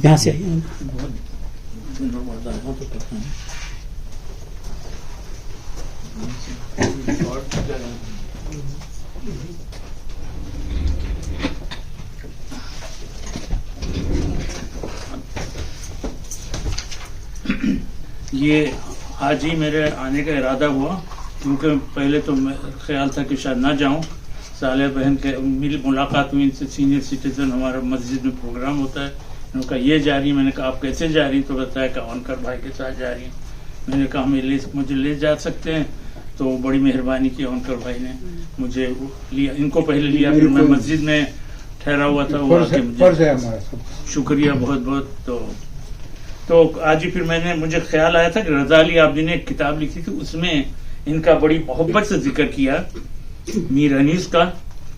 یہاں سے آئیے. یہ آج ہی میرے آنے کا ارادہ ہوا، کیونکہ پہلے تو میں خیال تھا کہ شاید نہ جاؤں. صالح بہن کے میری ملاقات ہوئی ان سے، سینئر سٹیزن، ہمارا مسجد میں پروگرام ہوتا ہے. انہوں نے کہا یہ جا رہی ہیں. میں نے کہا آپ کیسے جا رہی ہیں؟ تو بتایا کہ اونکر بھائی کے ساتھ جا رہی ہیں. میں نے کہا مجھے لے جا سکتے ہیں؟ تو بڑی مہربانی کی اونکر بھائی نے، مجھے لیا، ان کو پہلے لیا، پھر میں مسجد میں ٹھہرا ہوا تھا. وہ شکریہ بہت بہت. تو آج ہی پھر مجھے خیال آیا تھا کہ رضا علی عابدی نے ایک کتاب لکھی تھی، اس میں ان کا بڑی محبت سے ذکر کیا، میر انیس کا.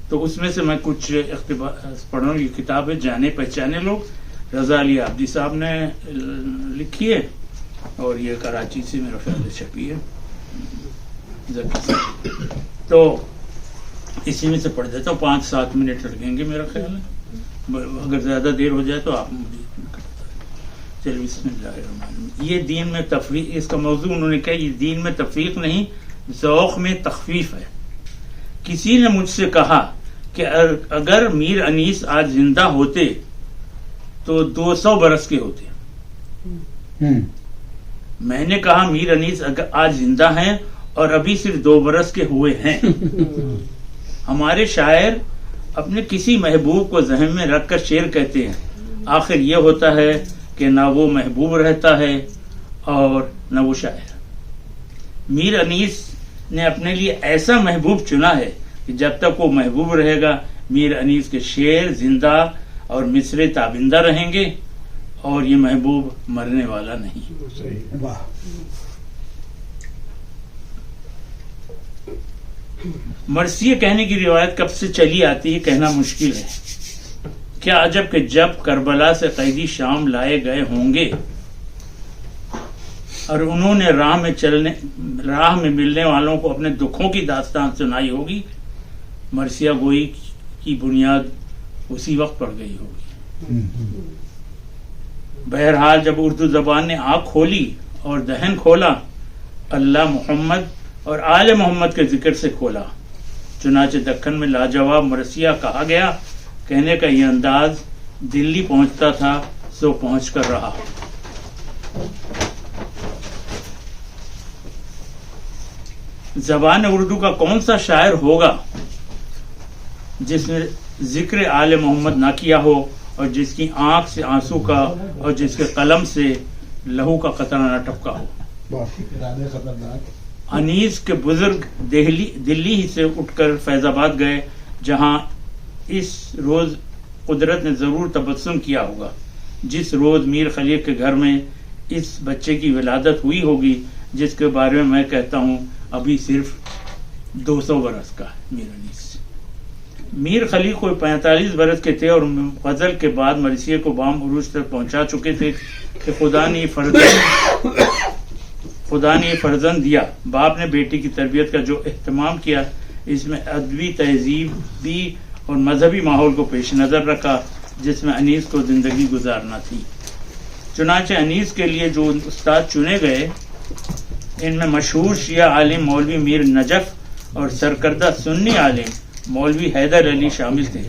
تو اس میں سے میں کچھ اقتباس پڑھ رہا ہوں. یہ کتاب ہے جانے پہچانے لوگ، رضا علی عابدی صاحب نے لکھی ہے، اور یہ کراچی سے میرا خیال ہے چھپی ہے. تو اسی میں سے پڑھ دیتا ہوں. 5-7 منٹ لگیں گے میرا خیال ہے، اگر زیادہ دیر ہو جائے تو آپ مجھے. چلیے بسم اللہ الرحمن الرحیم. یہ دین میں تفریق، اس کا موضوع انہوں نے کہا یہ دین میں تفریق نہیں، ذوق میں تخفیف ہے. کسی نے مجھ سے کہا کہ اگر میر انیس آج زندہ ہوتے تو 200 برس کے ہوتے. میں نے کہا میر انیس اگر آج زندہ ہیں اور ابھی صرف 2 برس کے ہوئے ہیں. ہمارے شاعر اپنے کسی محبوب کو ذہن میں رکھ کر شعر کہتے ہیں، آخر یہ ہوتا ہے کہ نہ وہ محبوب رہتا ہے اور نہ وہ شاعر. میر انیس نے اپنے لیے ایسا محبوب چنا ہے کہ جب تک وہ محبوب رہے گا میر انیس کے شعر زندہ اور مصرے تابندہ رہیں گے، اور یہ محبوب مرنے والا نہیں. مرثیہ کہنے کی روایت کب سے چلی آتی ہے کہنا مشکل ہے. کیا عجب کہ جب کربلا سے قیدی شام لائے گئے ہوں گے اور انہوں نے راہ میں ملنے والوں کو اپنے دکھوں کی داستان سنائی ہوگی، مرثیہ گوئی کی بنیاد اسی وقت پڑ گئی ہوگی. بہرحال جب اردو زبان نے آنکھ کھولی اور دہن کھولا، اللہ محمد اور آل محمد کے ذکر سے کھولا. چنانچہ دکن میں لاجواب مرثیہ کہا گیا. کہنے کا یہ انداز دلی پہنچتا تھا سو پہنچ کر رہا. زبان اردو کا کون سا شاعر ہوگا جس نے ذکر آل محمد نہ کیا ہو، اور جس کی آنکھ سے آنسو کا اور جس کے قلم سے لہو کا قطرہ نہ ٹپکا ہو. انیس کے بزرگ دلی ہی سے اٹھ کر فیض آباد گئے، جہاں اس روز قدرت نے ضرور تبسم کیا ہوگا، جس روز میر خلیق کے گھر میں اس بچے کی ولادت ہوئی ہوگی جس کے بارے میں میں کہتا ہوں ابھی صرف 200 برس کا ہے. میر انیس میر خلیق کوئی 45 برس کے تھے اور غزل کے بعد مرثیے کو بام عروج تک پہنچا چکے تھے کہ خدا نے یہ فرزند دیا. باپ نے بیٹی کی تربیت کا جو اہتمام کیا، اس میں ادبی تہذیبی اور مذہبی ماحول کو پیش نظر رکھا جس میں انیس کو زندگی گزارنا تھی. چنانچہ انیس کے لیے جو استاد چنے گئے، ان میں مشہور شیعہ عالم مولوی میر نجف اور سرکردہ سنی عالم مولوی حیدر علی شامل تھے.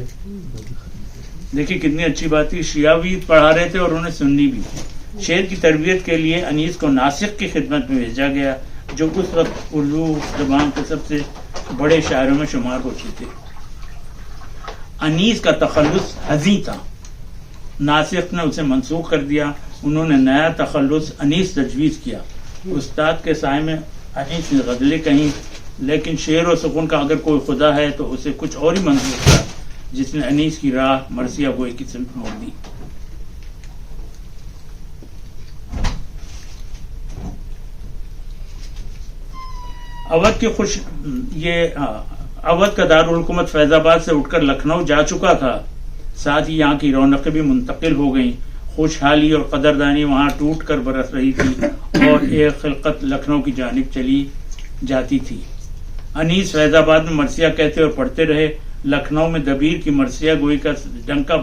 دیکھیے کتنی اچھی بات ہے، شیعہ بھی پڑھا رہے تھے اور انہیں سنی بھی. شعر کی تربیت کے لیے انیس کو ناسک کی خدمت میں بھیجا گیا، جو اس وقت اردو زبان کے سب سے بڑے شاعروں میں شمار ہوتے تھے. انیس کا تخلص حزیں تھا، ناسک نے اسے منسوخ کر دیا. انہوں نے نیا تخلص انیس تجویز کیا. استاد کے سائے میں انیس نے غزلیں کہیں، لیکن شعر و سکون کا اگر کوئی خدا ہے تو اسے کچھ اور ہی منظور تھا، جس نے انیس کی راہ مرثیہ گوئی کی سمت موڑ دی. اودھ کا دارالحکومت فیض آباد سے اٹھ کر لکھنؤ جا چکا تھا، ساتھ ہی یہاں کی رونقیں بھی منتقل ہو گئیں. خوشحالی اور قدردانی وہاں ٹوٹ کر برس رہی تھی اور ایک خلقت لکھنؤ کی جانب چلی جاتی تھی. انیس فیض آباد میں مرثیہ کہتے اور پڑھتے رہے. لکھنؤ میں دبیر کی مرثیہ گوئی کا ڈنکا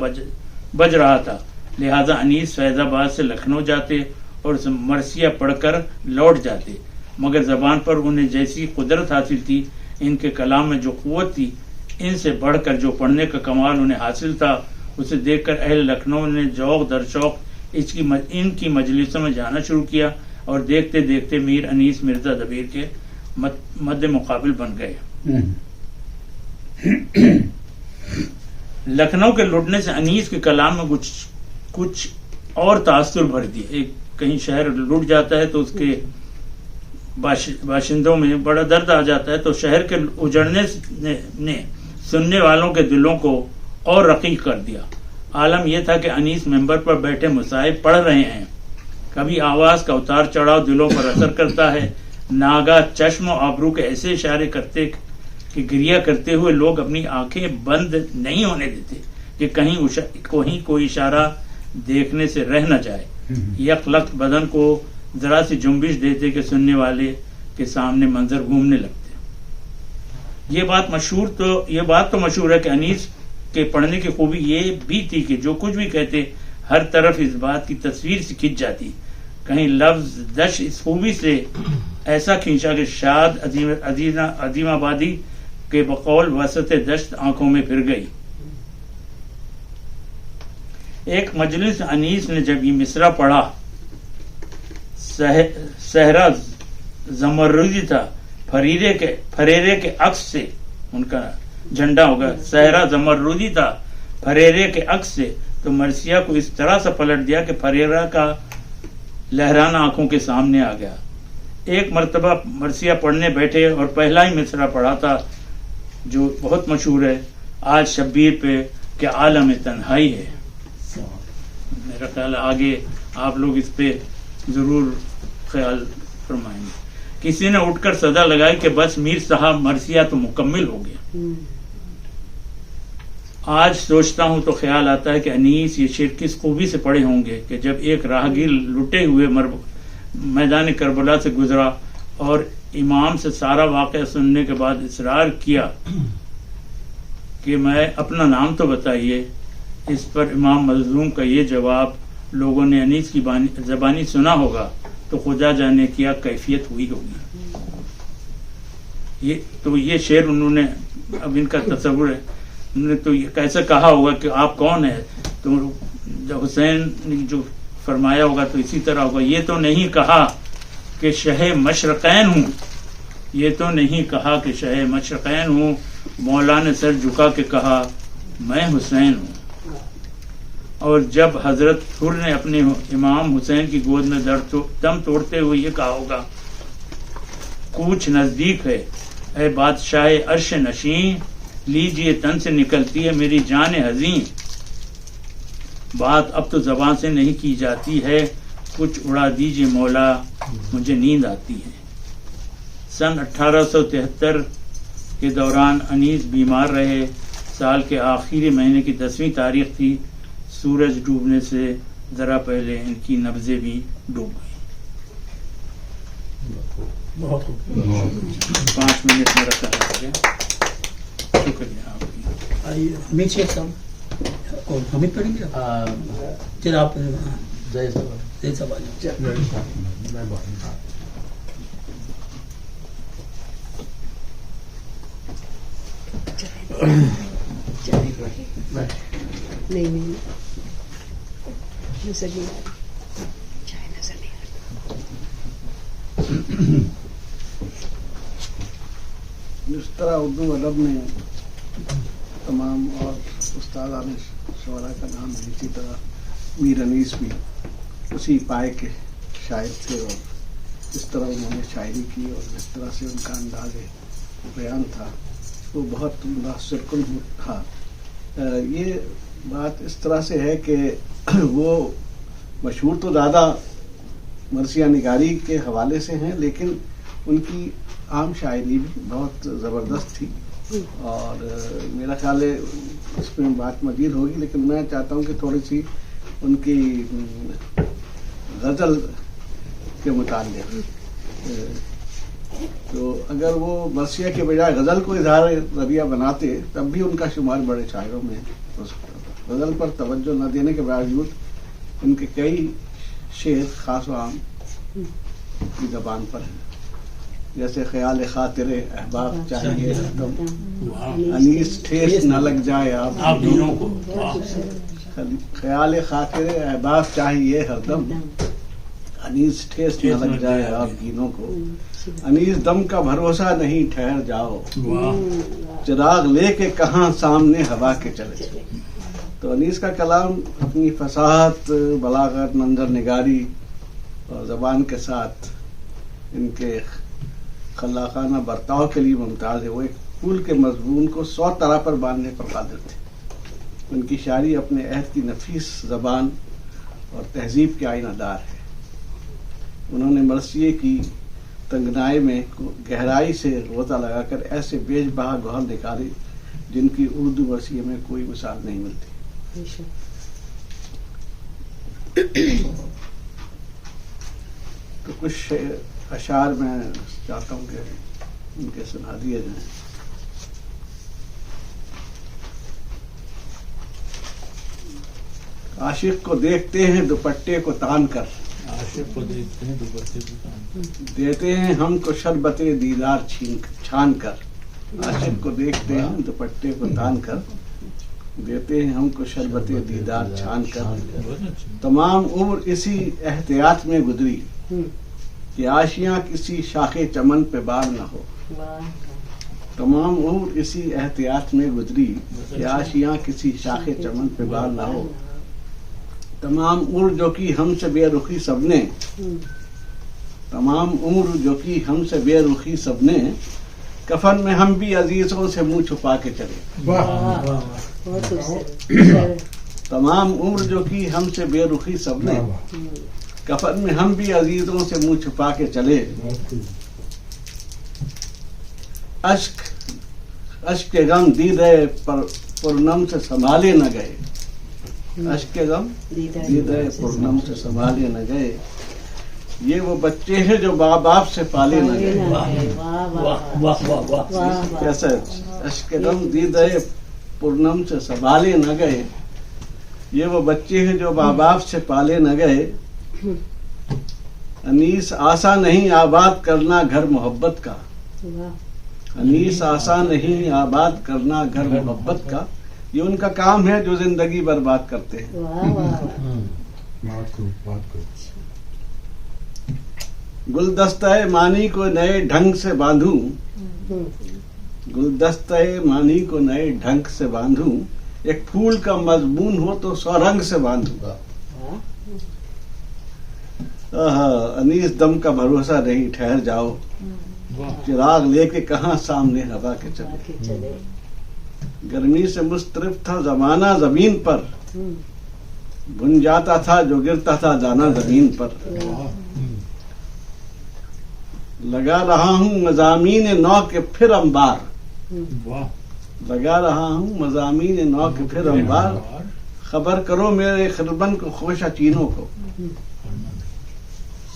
بج رہا تھا. لہذا انیس فیض آباد سے لکھنؤ جاتے اور مرثیہ پڑھ کر لوٹ جاتے، مگر زبان پر انہیں جیسی قدرت حاصل تھی، ان کے کلام میں جو قوت تھی، ان سے بڑھ کر جو پڑھنے کا کمال انہیں حاصل تھا، اسے دیکھ کر اہل لکھنؤ نے ذوق در شوق ان کی مجلسوں میں جانا شروع کیا اور دیکھتے دیکھتے میر انیس مرزا دبیر کے مد مقابل بن گئے۔ لکھنؤ کے لٹنے سے انیس کے کلام میں کچھ اور تاثر بھر دیا۔ ایک کہیں شہر لٹ جاتا ہے تو اس کے باشندوں میں بڑا درد آ جاتا ہے، تو شہر کے اجڑنے نے سننے والوں کے دلوں کو اور رقیق کر دیا۔ عالم یہ تھا کہ انیس ممبر پر بیٹھے مصاحب پڑھ رہے ہیں، کبھی آواز کا اتار چڑھاؤ دلوں پر اثر کرتا ہے، ناگاہ چشم و آبرو کے ایسے اشارے کرتے کہ گریہ کرتے ہوئے لوگ اپنی آنکھیں بند نہیں ہونے دیتے کہ کہیں کوئی اشارہ دیکھنے سے رہ نہ جائے۔ یک لخت بدن کو ذرا سی جنبش دیتے کہ سننے والے کے سامنے منظر گھومنے لگتے۔ یہ بات تو مشہور ہے کہ انیس کے پڑھنے کی خوبی یہ بھی تھی کہ جو کچھ بھی کہتے ہر طرف اس بات کی تصویر سے کھنچ جاتی۔ کہیں لفظ دش اس خوبی سے ایسا کھینچا کہ شاد عظیم آبادی کے بقول وسط دشت آنکھوں میں پھر گئی۔ ایک مجلس انیس نے جب یہ مصرع پڑھا، صحرا زمردی تھا، پھریرے کے عکس سے ان کا جھنڈا ہوگا، صحرا زمردی تھا پھریرے کے عکس سے، تو مرثیہ کو اس طرح سے پلٹ دیا کہ پھریرا کا لہرانا آنکھوں کے سامنے آ گیا۔ ایک مرتبہ مرثیہ پڑھنے بیٹھے اور پہلا ہی مصرع پڑھا تھا جو بہت مشہور ہے، آج شبیر پہ کہ عالم تنہائی ہے۔ میرا خیال ہے آگے آپ لوگ اس پہ ضرور خیال فرمائیں گے۔ کسی نے اٹھ کر صدا لگائی کہ بس میر صاحب مرثیہ تو مکمل ہو گیا۔ آج سوچتا ہوں تو خیال آتا ہے کہ انیس یہ شعر کس خوبی سے پڑھے ہوں گے کہ جب ایک راہگیر لٹے ہوئے میدان کربلا سے گزرا اور امام سے سارا واقعہ سننے کے بعد اصرار کیا کہ میں اپنا نام تو بتائیے، اس پر امام مظلوم کا یہ جواب لوگوں نے انیس کی زبانی سنا ہوگا تو خدا جانے کیا کیفیت ہوئی ہوگی۔ یہ شعر انہوں نے، اب ان کا تصور ہے، انہوں نے تو یہ کیسے کہا ہوگا کہ آپ کون ہیں، تو جب حسین نے جو فرمایا ہوگا تو اسی طرح ہوگا۔ یہ تو نہیں کہا کہ شہ مشرقین ہوں، یہ تو نہیں کہا کہ شہ مشرقین ہوں، مولا نے سر جھکا کے کہا میں حسین ہوں۔ اور جب حضرت حر نے اپنے امام حسین کی گود میں دم توڑتے ہوئے یہ کہا ہوگا کوچ نزدیک ہے اے بادشاہ عرش نشین، لیجئے تن سے نکلتی ہے میری جان حزین، بات اب تو زبان سے نہیں کی جاتی ہے، کچھ اڑا دیجئے مولا مجھے نیند آتی ہے۔ سن 1873 کے دوران انیس بیمار رہے۔ سال کے آخری مہینے کی 10ویں تاریخ تھی۔ سورج ڈوبنے سے ذرا پہلے ان کی نبضیں بھی ڈوب گئی۔ 5 منٹ میں رکھا ہے۔ شکریہ آپ کی۔ حمید شیخ صاحب اور حمید پڑھیں گے چل آپ نہیں نظر نہیں آ رہی، چائے نظر نہیں آ رہی۔ جس طرح اردو ادب میں تمام اور استادان شعراء کا نام ہے، اسی طرح میر انیس بھی اسی پائے کے شاعر تھے، اور جس طرح انہوں نے شاعری کی اور جس طرح سے ان کا انداز بیان تھا وہ بہت متاثر کن تھا۔ یہ بات اس طرح سے ہے کہ وہ مشہور تو زیادہ مرثیہ نگاری کے حوالے سے ہیں، لیکن ان کی عام شاعری بھی بہت زبردست تھی، اور میرا خیال ہے اس میں بات مزید ہوگی، لیکن میں چاہتا ہوں کہ تھوڑی سی ان کی غزل کے متعلق، تو اگر وہ مرثیہ کے بجائے غزل کو اظہار رویہ بناتے تب بھی ان کا شمار بڑے شاعروں میں ہو سکتا تھا۔ غزل پر توجہ نہ دینے کے باوجود ان کے کئی شعر خاص و عام کی زبان پر ہیں، جیسے خیال خاطر احباب چاہیے ہردم، انیس ٹھیس نہ لگ جائے آپ دونوں کو خیال خاطر احباب چاہیے ہردم، انیس ٹھیس نہ لگ جائے آپ گینوں کو، انیس دم کا بھروسہ نہیں ٹھہر جاؤ، چراغ لے کے کہاں سامنے ہوا کے چلے۔ تو انیس کا کلام اپنی فصاحت، بلاغت، منظر نگاری اور زبان کے ساتھ ان کے خلاقانہ برتاؤ کے لیے ممتاز ہے۔ وہ ایک پھول کے مضمون کو 100 طرح پر باندھنے پر قادر تھے۔ ان کی شاعری اپنے عہد کی نفیس زبان اور تہذیب کے آئینہ دار ہے۔ انہوں نے مرثیے کی تنگنائی میں گہرائی سے غوطہ لگا کر ایسے بیش بہا گوہر نکالے جن کی اردو مرثیے میں کوئی مثال نہیں ملتی۔ تو کچھ اشعار میں چاہتا ہوں کہ ان کے سنا دیے جائیں۔ عاشق کو دیکھتے ہیں دوپٹے کو تان کر، عاشق کو دیکھتے ہیں دوپٹے کو تان کر، دیتے ہیں ہم کو شربت دیدار چھان کر، عاشق کو دیکھتے ہیں دوپٹے کو تان کر، دیتے ہیں ہم کو شربت دیدار چھان کر، تمام عمر اسی احتیاط میں گزری کہ آشیاں کسی شاخ چمن پہ بار نہ ہو، تمام عمر اسی احتیاط میں گزری کہ آشیاں کسی شاخ چمن پہ بار نہ ہو، تمام عمر جو کی ہم سے بے رخی سب نے، تمام عمر جو کی ہم سے بے رخی سب نے، کفن میں ہم بھی عزیزوں سے منہ چھپا کے چلے، تمام عمر جو کی ہم سے بے رخی سب نے، کفن میں ہم بھی عزیزوں سے منہ چھپا کے چلے، اشک کے غم دیدے پرنم سے سنبھالے نہ گئے، اشک کے غم دیدے پرنم سے سنبھالے نہ گئے، یہ وہ بچے ہیں جو ماں باپ سے پالے نہ گئے۔ واہ واہ واہ واہ، کیسا اشک کے غم دیدے پرنم سے سنبھالے نہ گئے، یہ وہ بچے ہیں جو ماں باپ سے پالے نہ گئے، انیس آسا نہیں آباد کرنا گھر محبت کا، انیس آسا نہیں آباد کرنا گھر محبت کا، یہ ان کا کام ہے جو زندگی برباد کرتے ہیں۔ گلدستہ مانی کو نئے ڈھنگ سے باندھوں، گلدستہ مانی کو نئے ڈھنگ سے باندھوں، ایک پھول کا مضمون ہو تو 100 رنگ سے باندھوں، انیس دم کا بھروسہ نہیں ٹھہر جاؤ، چراغ لے کے کہاں سامنے ہوا کے چلے، گرمی سے مضطرب تھا زمانہ زمین پر، بن جاتا تھا جو گرتا تھا دانا زمین پر، لگا رہا ہوں مضامین نو کے پھر انبار، لگا رہا ہوں مضامین نو کے پھر انبار، خبر کرو میرے خربن کو خوشا چینوں کو،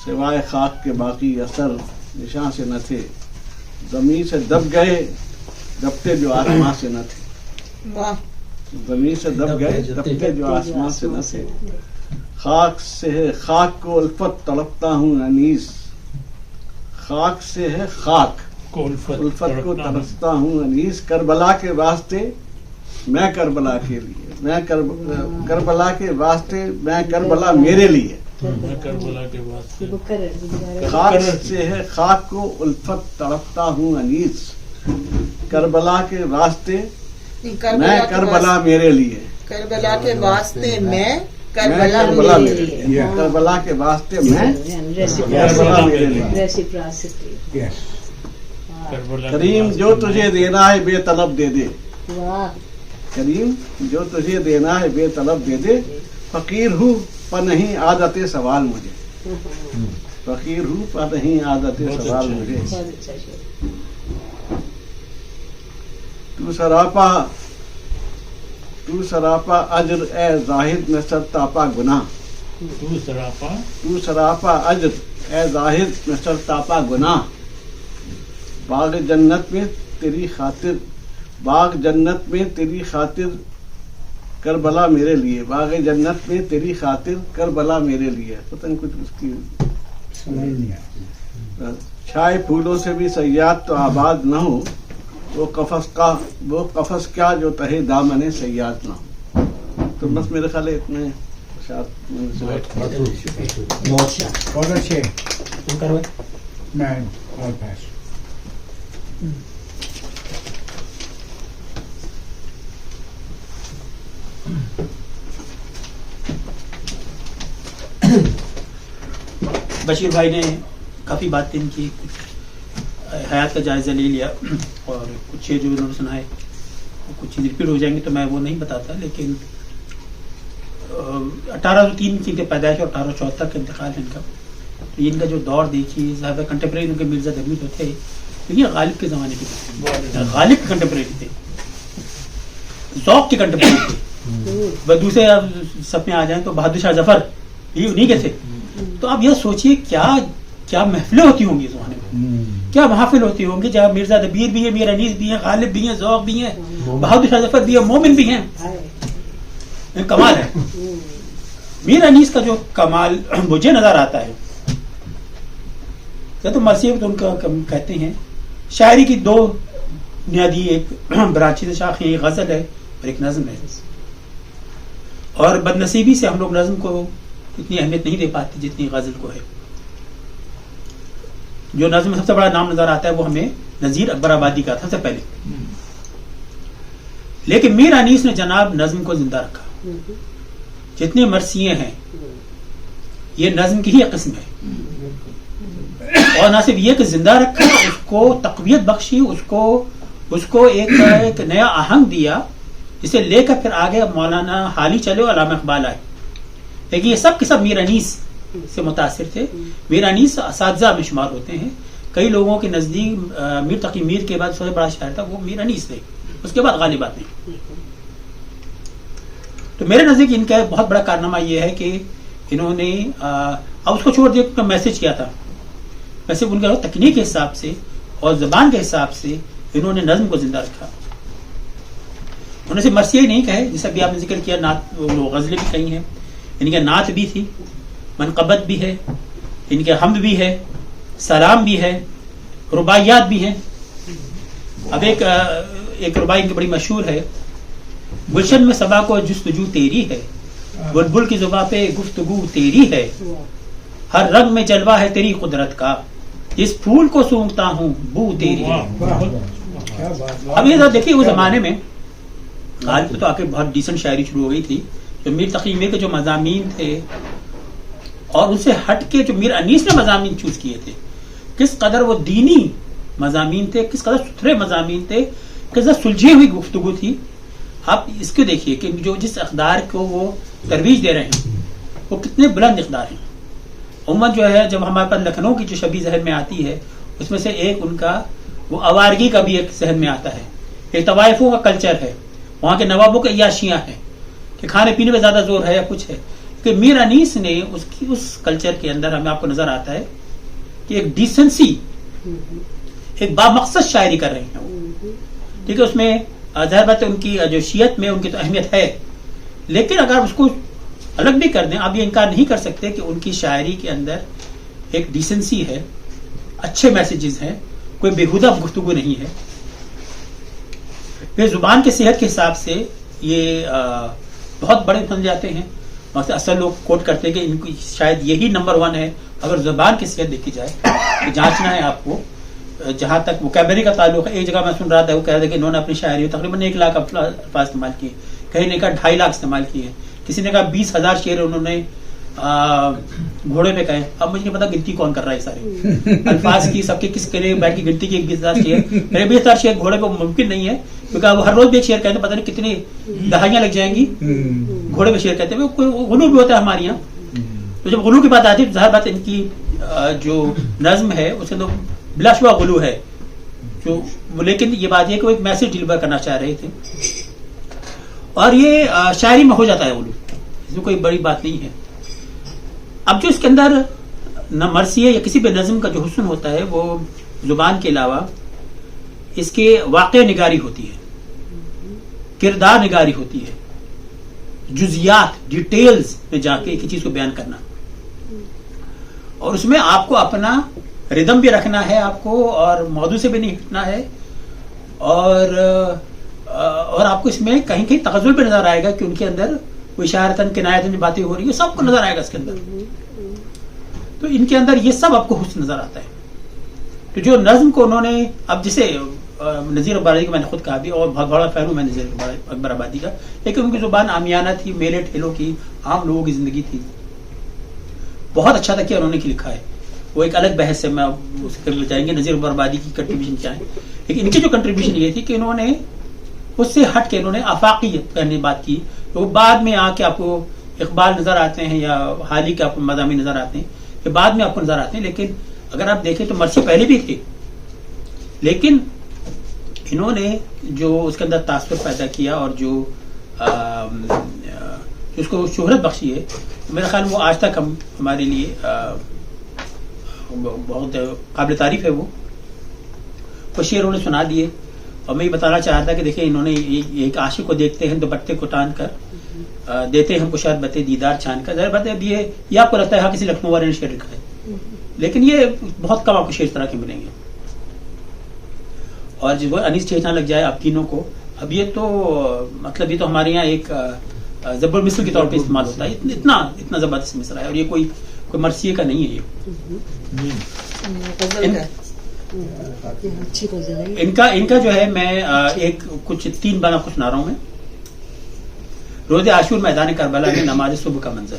سوائے خاک کے باقی اثر نشاں سے نہ تھے، زمین سے دب گئے دبتے جو آسمان سے نہ تھے، زمین سے دب گئے دبتے جو آسمان سے نہ تھے، خاک سے ہے خاک کو الفت تڑپتا ہوں انیس، خاک سے ہے خاک کو الفت کو ترستا ہوں انیس، کربلا کے واسطے میں کربلا کے لیے، میں کربلا کے واسطے میں کربلا میرے لیے، کربلا کے واسطے خاک سے ہے خاک کو الفت تڑپتا ہوں انیس، کربلا کے واسطے میں کربلا میرے لیے، کربلا کے واسطے میں کربلا میرے لیے، کربلا کے واسطے میں کربلا میرے لیے، کریم جو تجھے دینا ہے بے طلب دے دے، کریم جو تجھے دینا ہے بے طلب دے دے، فقیر ہوں پر نہیں عادت سوال مجھے، فقیر ہوں پر نہیں عادت سوال مجھے، تو سراپا اجر اے زاہد میں سر تاپا گناہ، تو سراپا اجر اے زاہد میں سر تاپا گناہ، باغ جنت میں تیری خاطر، باغ جنت میں تیری خاطر کربلا میرے لیے، باغ جنت میں تیری خاطر کربلا میرے لیے. پتہ نہیں کچھ اس کی سمجھ نہیں آتی. چھائے پھولوں سے بھی صیاد تو آباد نہ ہو، وہ قفس کیا جو تہے دامن صیاد نہ ہو. تو بس میرے خیال ہے اتنے بہت اچھے. تم کرو. میں اور پاس بشیر بھائی نے کافی باتیں کی، حیات کا جائزہ لے لیا، اور کچھ جو انہوں نے سنائے کچھ چیز ریپیٹ ہو جائیں گے تو میں وہ نہیں بتاتا. لیکن 1803 کی ان کی پیدائش اور 1874 کا انتقال ہے ان کا. تو ان کا جو دور دیکھیے زیادہ کنٹمپریری ان کے مرزا دبیر تھے، لیکن غالب کے زمانے کے تھے، غالب کے کنٹمپریری تھے، ذوق کے کنٹمپریری تھے. دوسرے سب میں آ جائیں تو بہادر شاہ ظفر یہ انہی کے تھے. تو آپ یہ سوچئے کیا محفلیں ہوتی ہوں گی اس زمانے میں، کیا محافل ہوتی ہوں گی جہاں مرزا دبیر بھی ہے، میر انیس بھی ہیں، غالب بھی ہیں، ذوق بھی ہیں، بہادر شاہ ظفر بھی ہے، مومن بھی ہیں. کمال ہے. میر انیس کا جو کمال مجھے نظر آتا ہے تو مرثیہ تو ان کا کہتے ہیں شاعری کی دو بنیادی ایک برانچی شاخیں، ایک غزل ہے اور ایک نظم ہے. اور بدنصیبی سے ہم لوگ نظم کو اتنی اہمیت نہیں دے پاتے جتنی غزل کو ہے. جو نظم میں سب سے بڑا نام نظر آتا ہے وہ ہمیں نذیر اکبر آبادی کا تھا سب سے پہلے. لیکن میر انیس نے جناب نظم کو زندہ رکھا. جتنے مرثیے ہیں یہ نظم کی ہی قسم ہے. اور نہ صرف یہ کہ زندہ رکھا، اس کو تقویت بخشی، اس کو ایک نیا آہنگ دیا، جسے لے کر پھر آگے مولانا حالی چلے اور علامہ اقبال آئے. لیکن یہ سب کے سب میر انیس سے متاثر تھے. میر انیس اساتذہ میں شمار ہوتے ہیں. کئی لوگوں کے نزدیک میر تقی میر کے بعد سب سے بڑا شاعر تھا وہ میر انیس تھے، اس کے بعد غالب آتے ہیں. تو میرے نزدیک ان کا بہت بڑا کارنامہ یہ ہے کہ انہوں نے اب اس کو چھوڑ دیا، میسج کیا تھا. ویسے ان کا تکنیک کے حساب سے اور زبان کے حساب سے انہوں نے نظم کو زندہ رکھا. انہوں نے صرف مرثیہ ہی نہیں کہے، جیسا بھی آپ نے ذکر کیا، نعت غزلیں بھی کہی ہیں، ان کے نعت بھی تھی، منقبت بھی ہے، ان کے حمد بھی ہے، سلام بھی ہے، رباعیات بھی ہیں. اب ایک رباعی ان کی بڑی مشہور ہے، گلشن میں صبا کو جستجو تیری ہے، بلبل کی زباں پہ گفتگو تیری ہے، ہر رنگ میں جلوہ ہے تیری قدرت کا، جس پھول کو سونگتا ہوں بو تیری ہے. اب یہ دیکھیے اس زمانے میں غالب تو آ کے بہت ڈیسنٹ شاعری شروع ہو گئی تھی. جو میر تقی میر کے جو مضامین تھے اور ان سے ہٹ کے جو میر انیس نے مضامین چوز کیے تھے، کس قدر وہ دینی مضامین تھے، کس قدر ستھرے مضامین تھے، کس قدر سلجھی ہوئی گفتگو تھی. آپ اس کو دیکھیے کہ جو جس اقدار کو وہ ترویج دے رہے ہیں وہ کتنے بلند اقدار ہیں. عموماً جو ہے جب ہمارے پاس لکھنؤ کی جو شبیہ ذہن میں آتی ہے، اس میں سے ایک ان کا وہ آوارگی کا بھی ایک ذہن میں آتا ہے. ایک طوائفوں کا کلچر ہے، وہاں کے نوابوں کے عیاشیاں ہیں کہ کھانے پینے میں زیادہ زور ہے یا کچھ ہے. کہ میر انیس نے اس کلچر کے اندر ہمیں آپ کو نظر آتا ہے کہ ایک ڈیسنسی، ایک بامقصد شاعری کر رہے ہیں. ٹھیک ہے، اس میں ظاہر بات ہے ان کی جو شیعت میں ان کی تو اہمیت ہے، لیکن اگر اس کو الگ بھی کر دیں آپ یہ انکار نہیں کر سکتے کہ ان کی شاعری کے اندر ایک ڈیسنسی ہے، اچھے میسیجز ہیں، کوئی بےہودہ گفتگو نہیں ہے. پھر زبان کے صحت کے حساب سے یہ بہت بڑے بن جاتے ہیں. اصل لوگ کوٹ کرتے ہیں کہ ان کی شاید یہی نمبر 1 ہے اگر زبان کی صحت دیکھی جائے. تو جانچنا ہے آپ کو. جہاں تک وکیبلری کا تعلق ہے، ایک جگہ میں سن رہا تھا وہ کہہ رہا تھا کہ انہوں نے اپنی شاعری تقریباً 1 لاکھ الفاظ استعمال کیے، کہیں نے کہا 2.5 لاکھ استعمال کیے، کسی نے کہا 20,000 شعر انہوں نے گھوڑے پہ کہے. اب مجھے نہیں پتا گنتی کون کر رہا ہے سارے الفاظ کی، سب کے کس کرے بیٹھ کی گنتی کی 20,000 شعر. میرے 20,000 شعر گھوڑے پہ ممکن نہیں ہے، کیونکہ وہ ہر روز بھی ایک شعر کہتے ہیں، پتہ نہیں کتنی دہائیاں لگ جائیں گی. گھوڑے پہ شعر کہتے ہیں، غلو بھی ہوتا ہے ہمارے یہاں. تو جب غلو کی بات آتی ہے تو ظاہر بات ان کی جو نظم ہے اس کے اندر بلا شبہ غلو ہے. جو لیکن یہ بات یہ کہ وہ ایک میسج ڈلیور کرنا چاہ رہے تھے، اور یہ شاعری میں ہو جاتا ہے غلو، اس میں کوئی بڑی بات نہیں ہے. اب جو اس کے اندر نہ مرثیہ یا کسی بھی نظم کا جو حسن ہوتا ہے وہ زبان کے علاوہ اس کے واقع نگاری ہوتی ہے، کردار نگاری ہوتی ہے. جزیات ڈیٹیلز میں جا کے ایک چیز کو بیان کرنا, اور اس میں آپ کو اپنا ردم بھی رکھنا ہے آپ کو, اور موضوع سے بھی نہیں ہٹنا ہے, اور آپ کو اس میں کہیں کہیں تغزل پہ نظر آئے گا کہ ان کے اندر وہ اشارتاً کنایتاً جو باتیں ہو رہی ہیں سب کو نظر آئے گا اس کے اندر. تو ان کے اندر یہ سب آپ کو حسن نظر آتا ہے. تو جو نظم کو انہوں نے, اب جسے نذیر آبادی کا میں نے خود کہا بھی, اور بہت بڑا فین ہوں میں نذیر اکبر آبادی کا, لیکن ان کی زبان عامیانہ تھی, میلے ٹھیلوں کی, عام لوگوں کی زندگی تھی. بہت اچھا تھا کہ انہوں نے لکھا ہے, وہ ایک الگ بحث ہے, میں اس کے لے جائیں گے نذیر اکبر آبادی کی کنٹریبیوشن کیا ہے. لیکن ان کی جو کنٹریبیوشن یہ تھی کہ انہوں نے اس سے ہٹ کے انہوں نے آفاقی کرنے بات کی. تو بعد میں آ کے آپ کو اقبال نظر آتے ہیں یا حالی کے آپ کو مضامین نظر آتے ہیں, کہ بعد میں آپ کو نظر آتے ہیں. لیکن اگر آپ دیکھیں تو مرثی پہلے بھی تھے, لیکن انہوں نے جو اس کے اندر تاثر پیدا کیا اور جو اس کو شہرت بخشی ہے, میرا خیال وہ آج تک ہمارے لیے بہت قابل تعریف ہے. وہ شعر انہوں نے سنا دیے, اور میں یہ بتانا چاہ رہا تھا کہ دیکھیں انہوں نے ایک عاشق کو دیکھتے ہیں دوپٹے کو ٹان کر, دیتے ہیں ہم کو شربت دیدار چھان کر. ظاہر بات ہے اب یہ آپ کو لگتا ہے ہاں کسی لکھنؤ والے نے شعر لکھا ہے, لیکن یہ بہت کم آپ کو شعر اس طرح کے ملیں گے. اور جب وہ انیس چھیڑنا لگ جائے آپ تینوں کو, اب یہ تو مطلب یہ تو ہمارے یہاں ایک زبر مثل کے طور پہ استعمال ہوتا ہے. اتنا زبردست مصرع ہے, اور یہ کوئی مرثیے کا نہیں ہے. یہ ان کا جو ہے میں ایک کچھ 3 بار آپ کو سنا رہا ہوں. میں روز عاشور میدان کربلا میں نماز صبح کا منظر,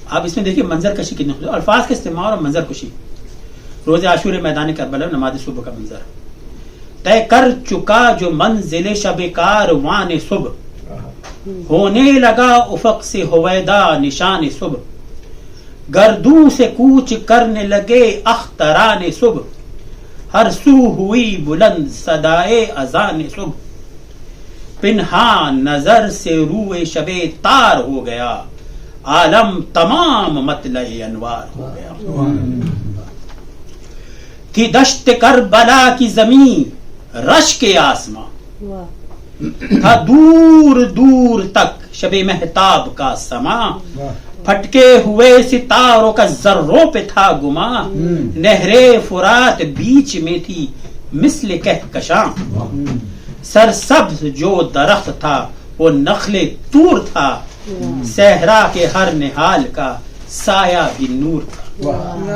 آپ اس میں دیکھیے منظر کشی کتنے الفاظ کا استعمال اور منظر کشی. روز عاشور میدان کربلا میں نماز صبح کا منظر, طے کر چکا جو منزل شب کاروان صبح, ہونے لگا افق سے ہویدا نشان صبح, گردوں سے کوچ کرنے لگے اختران صبح, ہر سو ہوئی بلند صدائے اذان صبح, پنہان نظر سے روئے شب تار ہو گیا, عالم تمام مطلع انوار ہو گیا. تھی دشت کربلا کی زمین رش کے آسماں, تھا دور دور تک شب مہتاب کا سما, پھٹکے ہوئے ستاروں کا ذروں پہ تھا گما, نہرے فرات بیچ میں تھی مثل کہکشاں, سرسبز جو درخت تھا وہ نخل طور تھا, صحرا کے ہر نہال کا سایہ بھی نور تھا.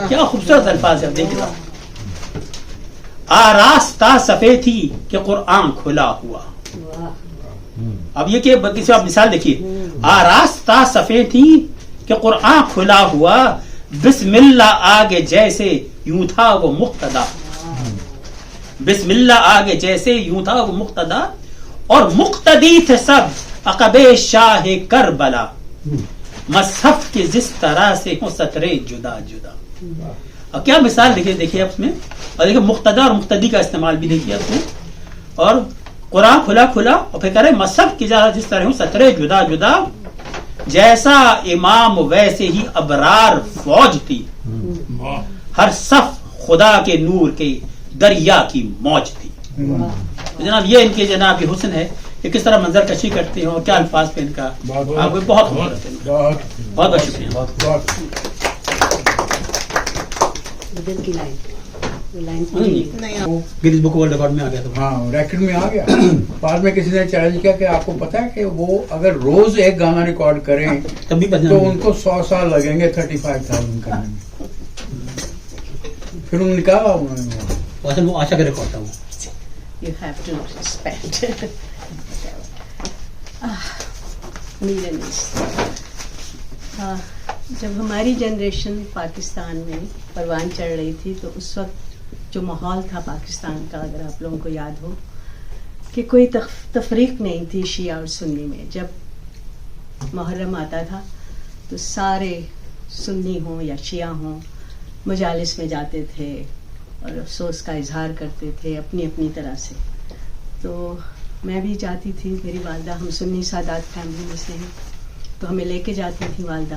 کیا خوبصورت الفاظ ہے, دیکھ رہا آراستہ سفید تھی کہ قرآن کھلا ہوا. اب یہ کہ کسی آپ مثال دیکھیے, آراستہ سفید تھی کہ قرآن کھلا ہوا, بسم اللہ آگے جیسے یوں تھا وہ مقتدا, بسم اللہ آگے جیسے یوں تھا وہ مقتدا, اور مقتدی تھے سب عقب شاہ کربلا, مصحف کے جس طرح سے ہوں سطرے جدا جدا. اور کیا مثال دیکھیے آپ اس میں, اور دیکھیے مقتدا اور مقتدی کا استعمال بھی دیکھیے آپ میں, اور قرآن کھلا, اور پھر کہہ رہے مصحف کی جس طرح ہوں سطرے جدا جدا, جیسا امام ویسے ہی ابرار فوج تھی, ہر صف خدا کے نور کے دریا کی موج تھی. جناب یہ ان کے جناب یہ حسن ہے کہ کس طرح منظر کشی کرتے ہیں اور کیا الفاظ پہ ان کا بہت شکریہ. گنیز بک ورلڈ ریکارڈ میں آ گیا. ہاں ریکارڈ میں آ گیا. بعد میں کسی نے چیلنج کیا کہ آپ کو پتا ہے کہ وہ اگر روز ایک گانا ریکارڈ کریں تب بھی تو ان کو 100 سال لگیں گے 35,000 کرنے میں. پھر انہوں نے کہا اصل وہ آشا کا ریکارڈ تھا وہ. You have to respect. جب ہماری جنریشن پاکستان میں پروان چڑھ رہی تھی تو اس وقت جو ماحول تھا پاکستان کا, اگر آپ لوگوں کو یاد ہو کہ کوئی تفریق نہیں تھی شیعہ اور سنی میں. جب محرم آتا تھا تو سارے سنی ہوں یا شیعہ ہوں مجالس میں جاتے تھے اور افسوس کا اظہار کرتے تھے اپنی اپنی طرح سے. تو میں بھی جاتی تھی, میری والدہ, ہم سنی سادات فیملی میں سے ہیں, تو ہمیں لے کے جاتی تھی والدہ,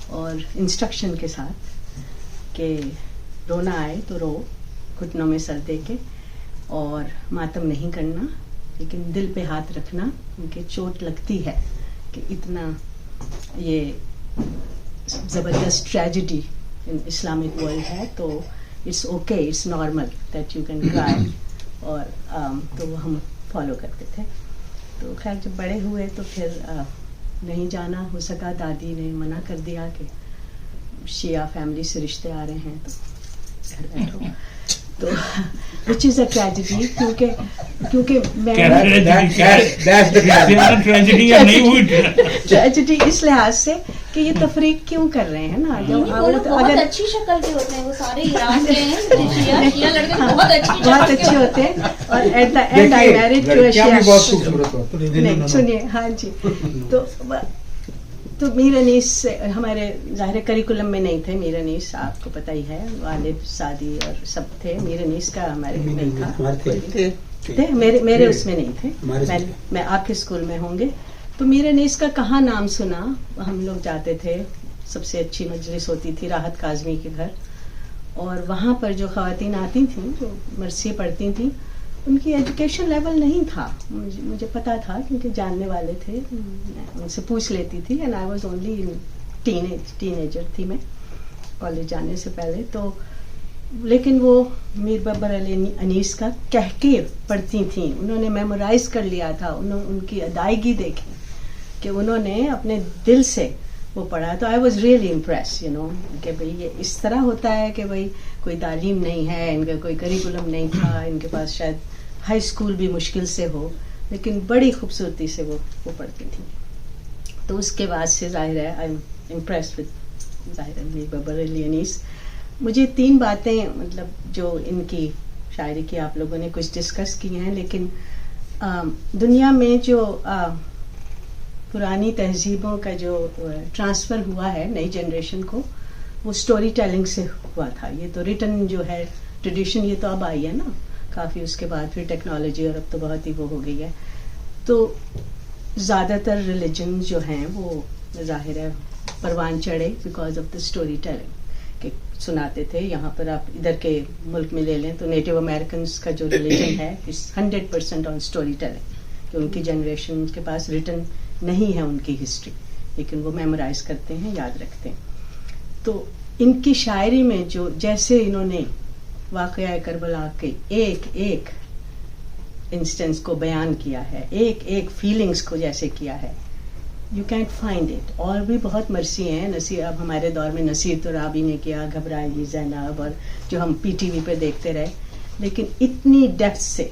اور انسٹرکشن کے ساتھ کہ رونا آئے تو رو, گھٹنوں میں سر دے کے, اور ماتم نہیں کرنا, لیکن دل پہ ہاتھ رکھنا کیونکہ چوٹ لگتی ہے کہ اتنا یہ زبردست ٹریجڈی ان اسلامک ورلڈ ہے تو it's okay, it's normal that you can cry, اور تو وہ ہم فالو کرتے تھے. تو خیر جب بڑے ہوئے تو پھر نہیں جانا ہو سکا، دادی نے منع کر دیا کہ شیعہ فیملی سے رشتے آ رہے ہیں تو گھر بیٹھو. تو وچ از اے ٹریجڈی، کیونکہ میں ٹریجڈی اس لحاظ سے کہ یہ تفریق کیوں کر رہے ہیں نا. بہت اچھی شکل کے ہوتے ہیں وہ سارے ایران کے ہیں، شیعہ لڑکے بہت اچھے ہوتے ہیں. اور at the end I married to a Shia. نہیں سنیے، ہاں جی، تو میر انیس سے ہمارے ظاہر کریکولم میں نہیں تھے. میر انیس آپ کو پتہ ہی ہے، والد سعدی اور سب تھے. میر انیس کا ہمارے نہیں تھا، میرے اس میں نہیں تھے. میں آپ کے اسکول میں ہوں گے. تو میر انیس کا کہاں نام سنا، ہم لوگ جاتے تھے، سب سے اچھی مجلس ہوتی تھی راحت کاظمی کے گھر، اور وہاں پر جو خواتین آتی تھیں جو مرثیے پڑھتی تھیں ان کی ایجوکیشن لیول نہیں تھا. مجھے پتا تھا کیونکہ جاننے والے تھے، میں ان سے پوچھ لیتی تھی. And I was only ten ager تھی میں کالج جانے سے پہلے. تو لیکن وہ میر بابر علی انیس کا کہہ کے پڑھتی تھیں. انہوں نے میمورائز کر لیا تھا. ان کی ادائیگی دیکھی کہ انہوں نے اپنے دل سے وہ پڑھا. تو آئی واز ریئلی امپریس کہ بھئی یہ اس طرح ہوتا ہے کہ بھئی کوئی تعلیم نہیں ہے، ان کا کوئی کریکولم نہیں تھا، ان کے پاس شاید ہائی اسکول بھی مشکل سے ہو، لیکن بڑی خوبصورتی سے وہ پڑھتی تھیں. تو اس کے بعد سے ظاہر ہے آئی ایم امپریسڈ ود ظاہر میر بابر علی انیس. مجھے 3 باتیں مطلب جو ان کی شاعری کی آپ لوگوں نے کچھ ڈسکس کی ہیں، لیکن دنیا میں جو پرانی تہذیبوں کا جو ٹرانسفر ہوا ہے نئی جنریشن کو، وہ سٹوری ٹیلنگ سے ہوا تھا. یہ تو ریٹن جو ہے ٹریڈیشن یہ تو اب آئی ہے نا کافی، اس کے بعد پھر ٹیکنالوجی اور اب تو بہت ہی وہ ہو گئی ہے. تو زیادہ تر ریلیجن جو ہیں وہ ظاہر ہے پروان چڑھے because of the story telling کہ سناتے تھے. یہاں پر آپ ادھر کے ملک میں لے لیں تو نیٹو امریکنس کا جو ریلیجن ہے 100% آن سٹوری ٹیلنگ، کہ ان کی جنریشن کے پاس ریٹن نہیں ہے ان کی ہسٹری، لیکن وہ میمورائز کرتے ہیں، یاد رکھتے ہیں. تو ان کی شاعری میں جو جیسے انہوں نے واقعہ کربلا کے ایک ایک انسٹنس کو بیان کیا ہے، ایک ایک فیلنگز کو جیسے کیا ہے، یو کینٹ فائنڈ اٹ. اور بھی بہت مرثی ہیں. نصیر اب ہمارے دور میں نصیر ترابی نے کیا، گھبرائے گی زینب، اور جو ہم پی ٹی وی پہ دیکھتے رہے، لیکن اتنی ڈیپتھ سے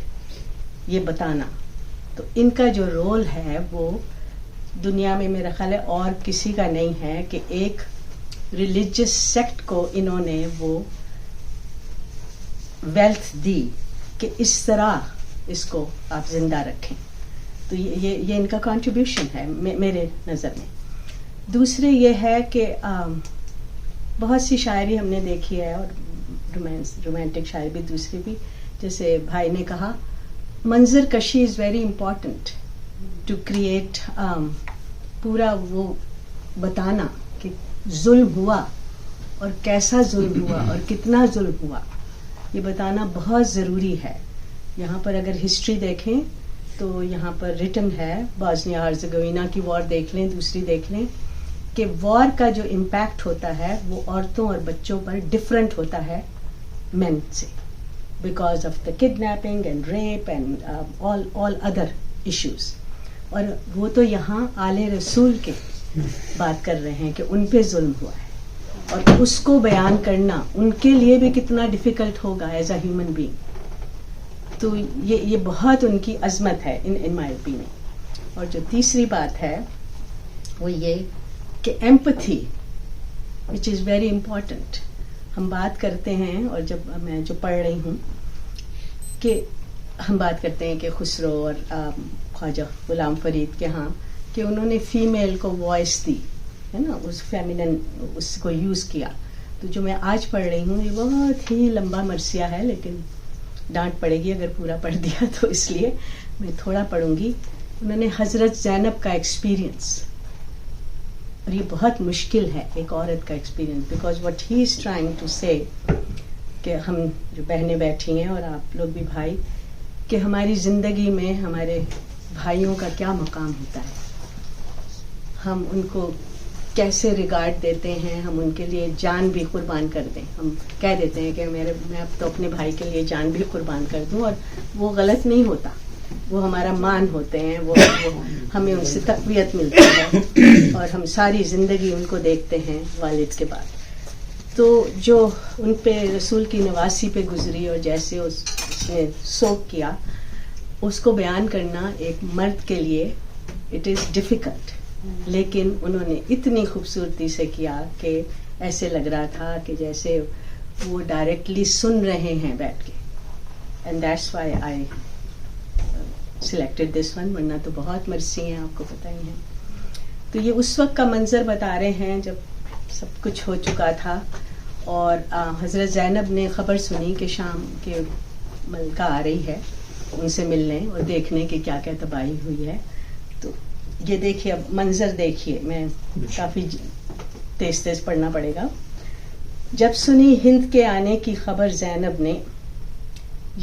یہ بتانا. تو ان کا جو رول ہے وہ دنیا میں میرا خیال ہے اور کسی کا نہیں ہے کہ ایک ریلیجس سیکٹ کو انہوں نے وہ ویلتھ دی کہ اس طرح اس کو آپ زندہ رکھیں. تو یہ ان کا کنٹریبیوشن ہے میرے نظر میں. دوسرے یہ ہے کہ بہت سی شاعری ہم نے دیکھی ہے، اور رومانٹک شاعری بھی دوسری بھی، جیسے بھائی نے کہا منظر کشی is very important to create, پورا وہ بتانا کہ ظلم ہوا اور کیسا ظلم ہوا اور کتنا ظلم ہوا، یہ بتانا بہت ضروری ہے. یہاں پر اگر ہسٹری دیکھیں تو یہاں پر ریٹن ہے، باسنیا ہرزیگوینا کی وار دیکھ لیں، دوسری دیکھ لیں، کہ وار کا جو امپیکٹ ہوتا ہے وہ عورتوں اور بچوں پر ڈفرینٹ ہوتا ہے مین سے، because of the kidnapping and rape and all other issues. اور وہ تو یہاں آل رسول کے بات کر رہے ہیں کہ ان پہ ظلم ہوا ہے، اور اس کو بیان کرنا ان کے لیے بھی کتنا ڈیفیکلٹ ہوگا ایز اے ہیومن بینگ. تو یہ بہت ان کی عظمت ہے ان مائی اوپینین. اور جو تیسری بات ہے وہ یہ کہ ایمپتھی وچ از ویری امپورٹنٹ. ہم بات کرتے ہیں، اور جب میں جو پڑھ رہی ہوں کہ ہم بات کرتے ہیں کہ خسرو اور خواجہ غلام فرید کے ہاں کہ انہوں نے فیمیل کو وائس دی ہے نا، اس فیمینن اس کو یوز کیا. تو جو میں آج پڑھ رہی ہوں یہ بہت ہی لمبا مرثیہ ہے، لیکن ڈانٹ پڑے گی اگر پورا پڑھ دیا تو اس لیے میں تھوڑا پڑھوں گی. انہوں نے حضرت زینب کا ایکسپیرئنس، اور یہ بہت مشکل ہے ایک عورت کا experience, because what he is trying to say کہ ہم جو بہنیں بیٹھی ہیں اور آپ لوگ بھی بھائی، کہ ہماری زندگی میں ہمارے بھائیوں کا کیا مقام ہوتا ہے. ہم ان کو کیسے ریگارڈ دیتے ہیں, ہم ان کے لیے جان بھی قربان کر دیں. ہم کہہ دیتے ہیں کہ میں اب تو اپنے بھائی کے لیے جان بھی قربان کر دوں, اور وہ غلط نہیں ہوتا, وہ ہمارا مان ہوتے ہیں, وہ ہمیں ان سے تقویت ملتی ہے, اور ہم ساری زندگی ان کو دیکھتے ہیں والد کے بعد. تو جو ان پہ رسول کی نواسی پہ گزری اور جیسے اس نے سوگ کیا, اس کو بیان کرنا ایک مرد کے لیے اٹ از ڈیفیکلٹ, لیکن انہوں نے اتنی خوبصورتی سے کیا کہ ایسے لگ رہا تھا کہ جیسے وہ ڈائریکٹلی سن رہے ہیں بیٹھ کے. And that's why I selected this one, ورنہ تو بہت مرثی ہیں, آپ کو پتہ ہی ہے. تو یہ اس وقت کا منظر بتا رہے ہیں جب سب کچھ ہو چکا تھا, اور حضرت زینب نے خبر سنی کہ شام کے ملکہ آ رہی ہے ان سے ملنے اور دیکھنے کہ کیا کیا تباہی ہوئی ہے. تو یہ دیکھیے, اب منظر دیکھیے, میں کافی تیز تیز پڑھنا پڑے گا. جب سنی ہند کے آنے کی خبر زینب نے,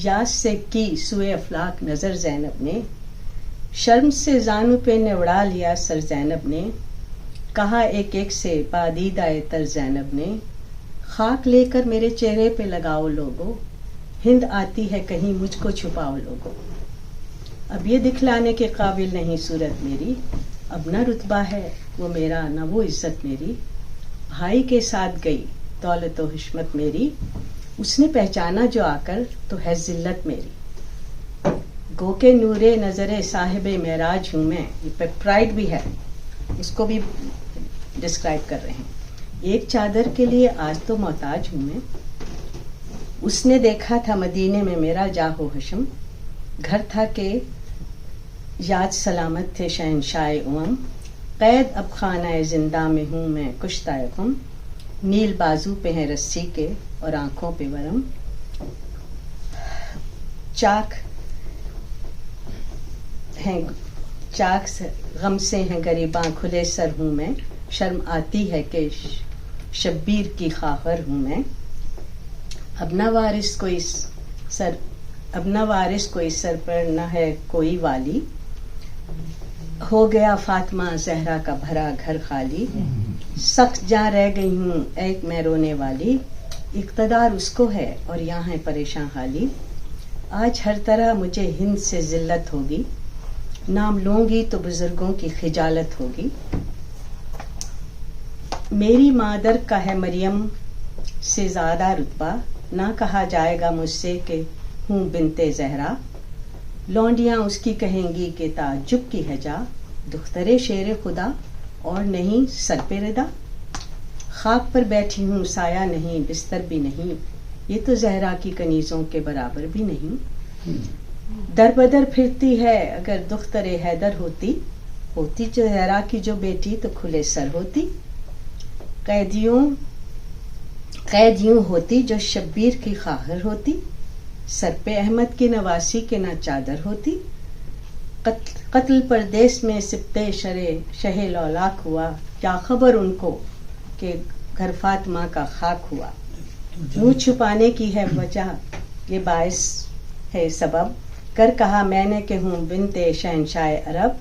یاس سے کی سوئے افلاک نظر زینب نے, شرم سے زانو پہ نوڑا لیا سر زینب نے, کہا ایک ایک سے پادیدہ تر زینب نے, خاک لے کر میرے چہرے پہ لگاؤ لوگو, ہند آتی ہے کہیں مجھ کو چھپاؤ لوگو. اب یہ دکھلانے کے قابل نہیں صورت میری, اب نہ رتبہ ہے وہ میرا نہ وہ عزت میری, بھائی کے ساتھ گئی دولت و حشمت میری, اس نے پہچانا جو آ کر تو ہے ذلت میری. گو کے نورے نظر صاحب معراج ہوں میں, یہ پرائڈ بھی ہے, اس کو بھی ڈسکرائب کر رہے ہیں. ایک چادر کے لیے آج تو محتاج ہوں میں, اس نے دیکھا تھا مدینے میں میرا جاہو حشم, گھر تھا کہ یاد سلامت تھے شہنشاہ امم, قید اب خانہ زندہ میں ہوں میں کشتہ غم, نیل بازو پہ ہیں رسی کے اور آنکھوں پہ ورم, چاک ہیں چاک غم سے ہیں غریباں کھلے سر ہوں میں, شرم آتی ہے کہ شبیر کی خواہر ہوں میں, اب نہ وارث کوئی سر پر نہ ہے کوئی والی, ہو گیا فاطمہ زہرا کا بھرا گھر خالی, سخت جاں رہ گئی ہوں ایک میں رونے والی, اقتدار اس کو ہے اور یہاں ہے پریشان حالی, آج ہر طرح مجھے ہند سے ذلت ہوگی, نام لوں گی تو بزرگوں کی خجالت ہوگی. میری مادر کا ہے مریم سے زیادہ رتبہ, نہ کہا جائے گا مجھ سے کہ ہوں بنتے زہرا, لونڈیاں اس کی کہیں گی کہ تعجب کی ہے جا, دخترے شیر خدا اور نہیں سر پہ ردا, خاک پر بیٹھی ہوں سایہ نہیں بستر بھی نہیں, یہ تو زہرا کی کنیزوں کے برابر بھی نہیں. در بدر پھرتی ہے اگر دخترے حیدر ہوتی جو زہرا کی جو بیٹی تو کھلے سر ہوتی, قید یوں ہوتی جو شبیر کی خواہر ہوتی, سر پہ احمد کی نواسی کے نہ چادر ہوتی, قتل پردیس میں سبتے شہ لولاک ہوا, کیا خبر ان کو کہ گھر فاطمہ کا خاک ہوا. منہ چھپانے کی ہے وجہ یہ باعث ہے سبب, کر کہا میں نے کہ ہوں بنتے شہنشاہ عرب,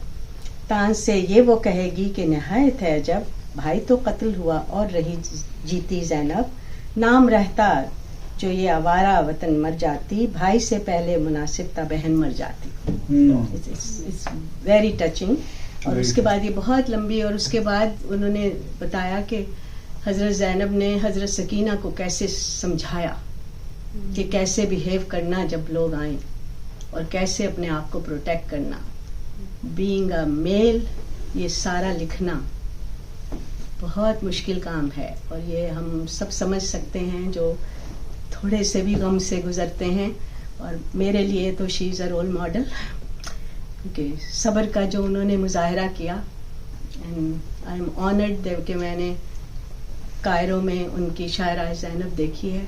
تان سے یہ وہ کہے گی کہ نہایت ہے عجب, بھائی تو قتل ہوا اور رہی جیتی زینب, نام رہتا جو یہ آوارہ وطن مر جاتی, بھائی سے پہلے مناسب تھا بہن مر جاتی. Very touching. اور اس کے بعد یہ بہت لمبی, اور اس کے بعد انہوں نے بتایا کہ حضرت زینب نے حضرت سکینہ کو کیسے سمجھایا کہ کیسے بیہیو کرنا جب لوگ آئیں, اور کیسے اپنے آپ کو پروٹیکٹ کرنا. بینگ اے میل, یہ سارا لکھنا بہت مشکل کام ہے, اور یہ ہم سب سمجھ سکتے ہیں جو تھوڑے سے بھی غم سے گزرتے ہیں. اور میرے لیے تو شی از اے رول ماڈل, کیونکہ صبر کا جو انہوں نے مظاہرہ کیا, اینڈ آئی ایم آنرڈ کہ میں نے کائرو میں ان کی شاعرہ زینب دیکھی ہے,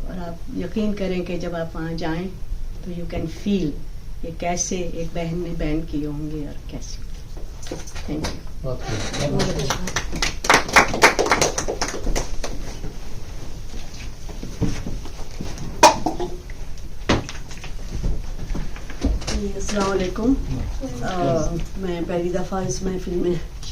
اور آپ یقین کریں کہ جب آپ وہاں جائیں تو یو کین فیل کہ کیسے ایک بہن نے بہن کیے ہوں گے اور کیسے. Thank you. السلام علیکم. میں پہلی دفعہ اس محفل میں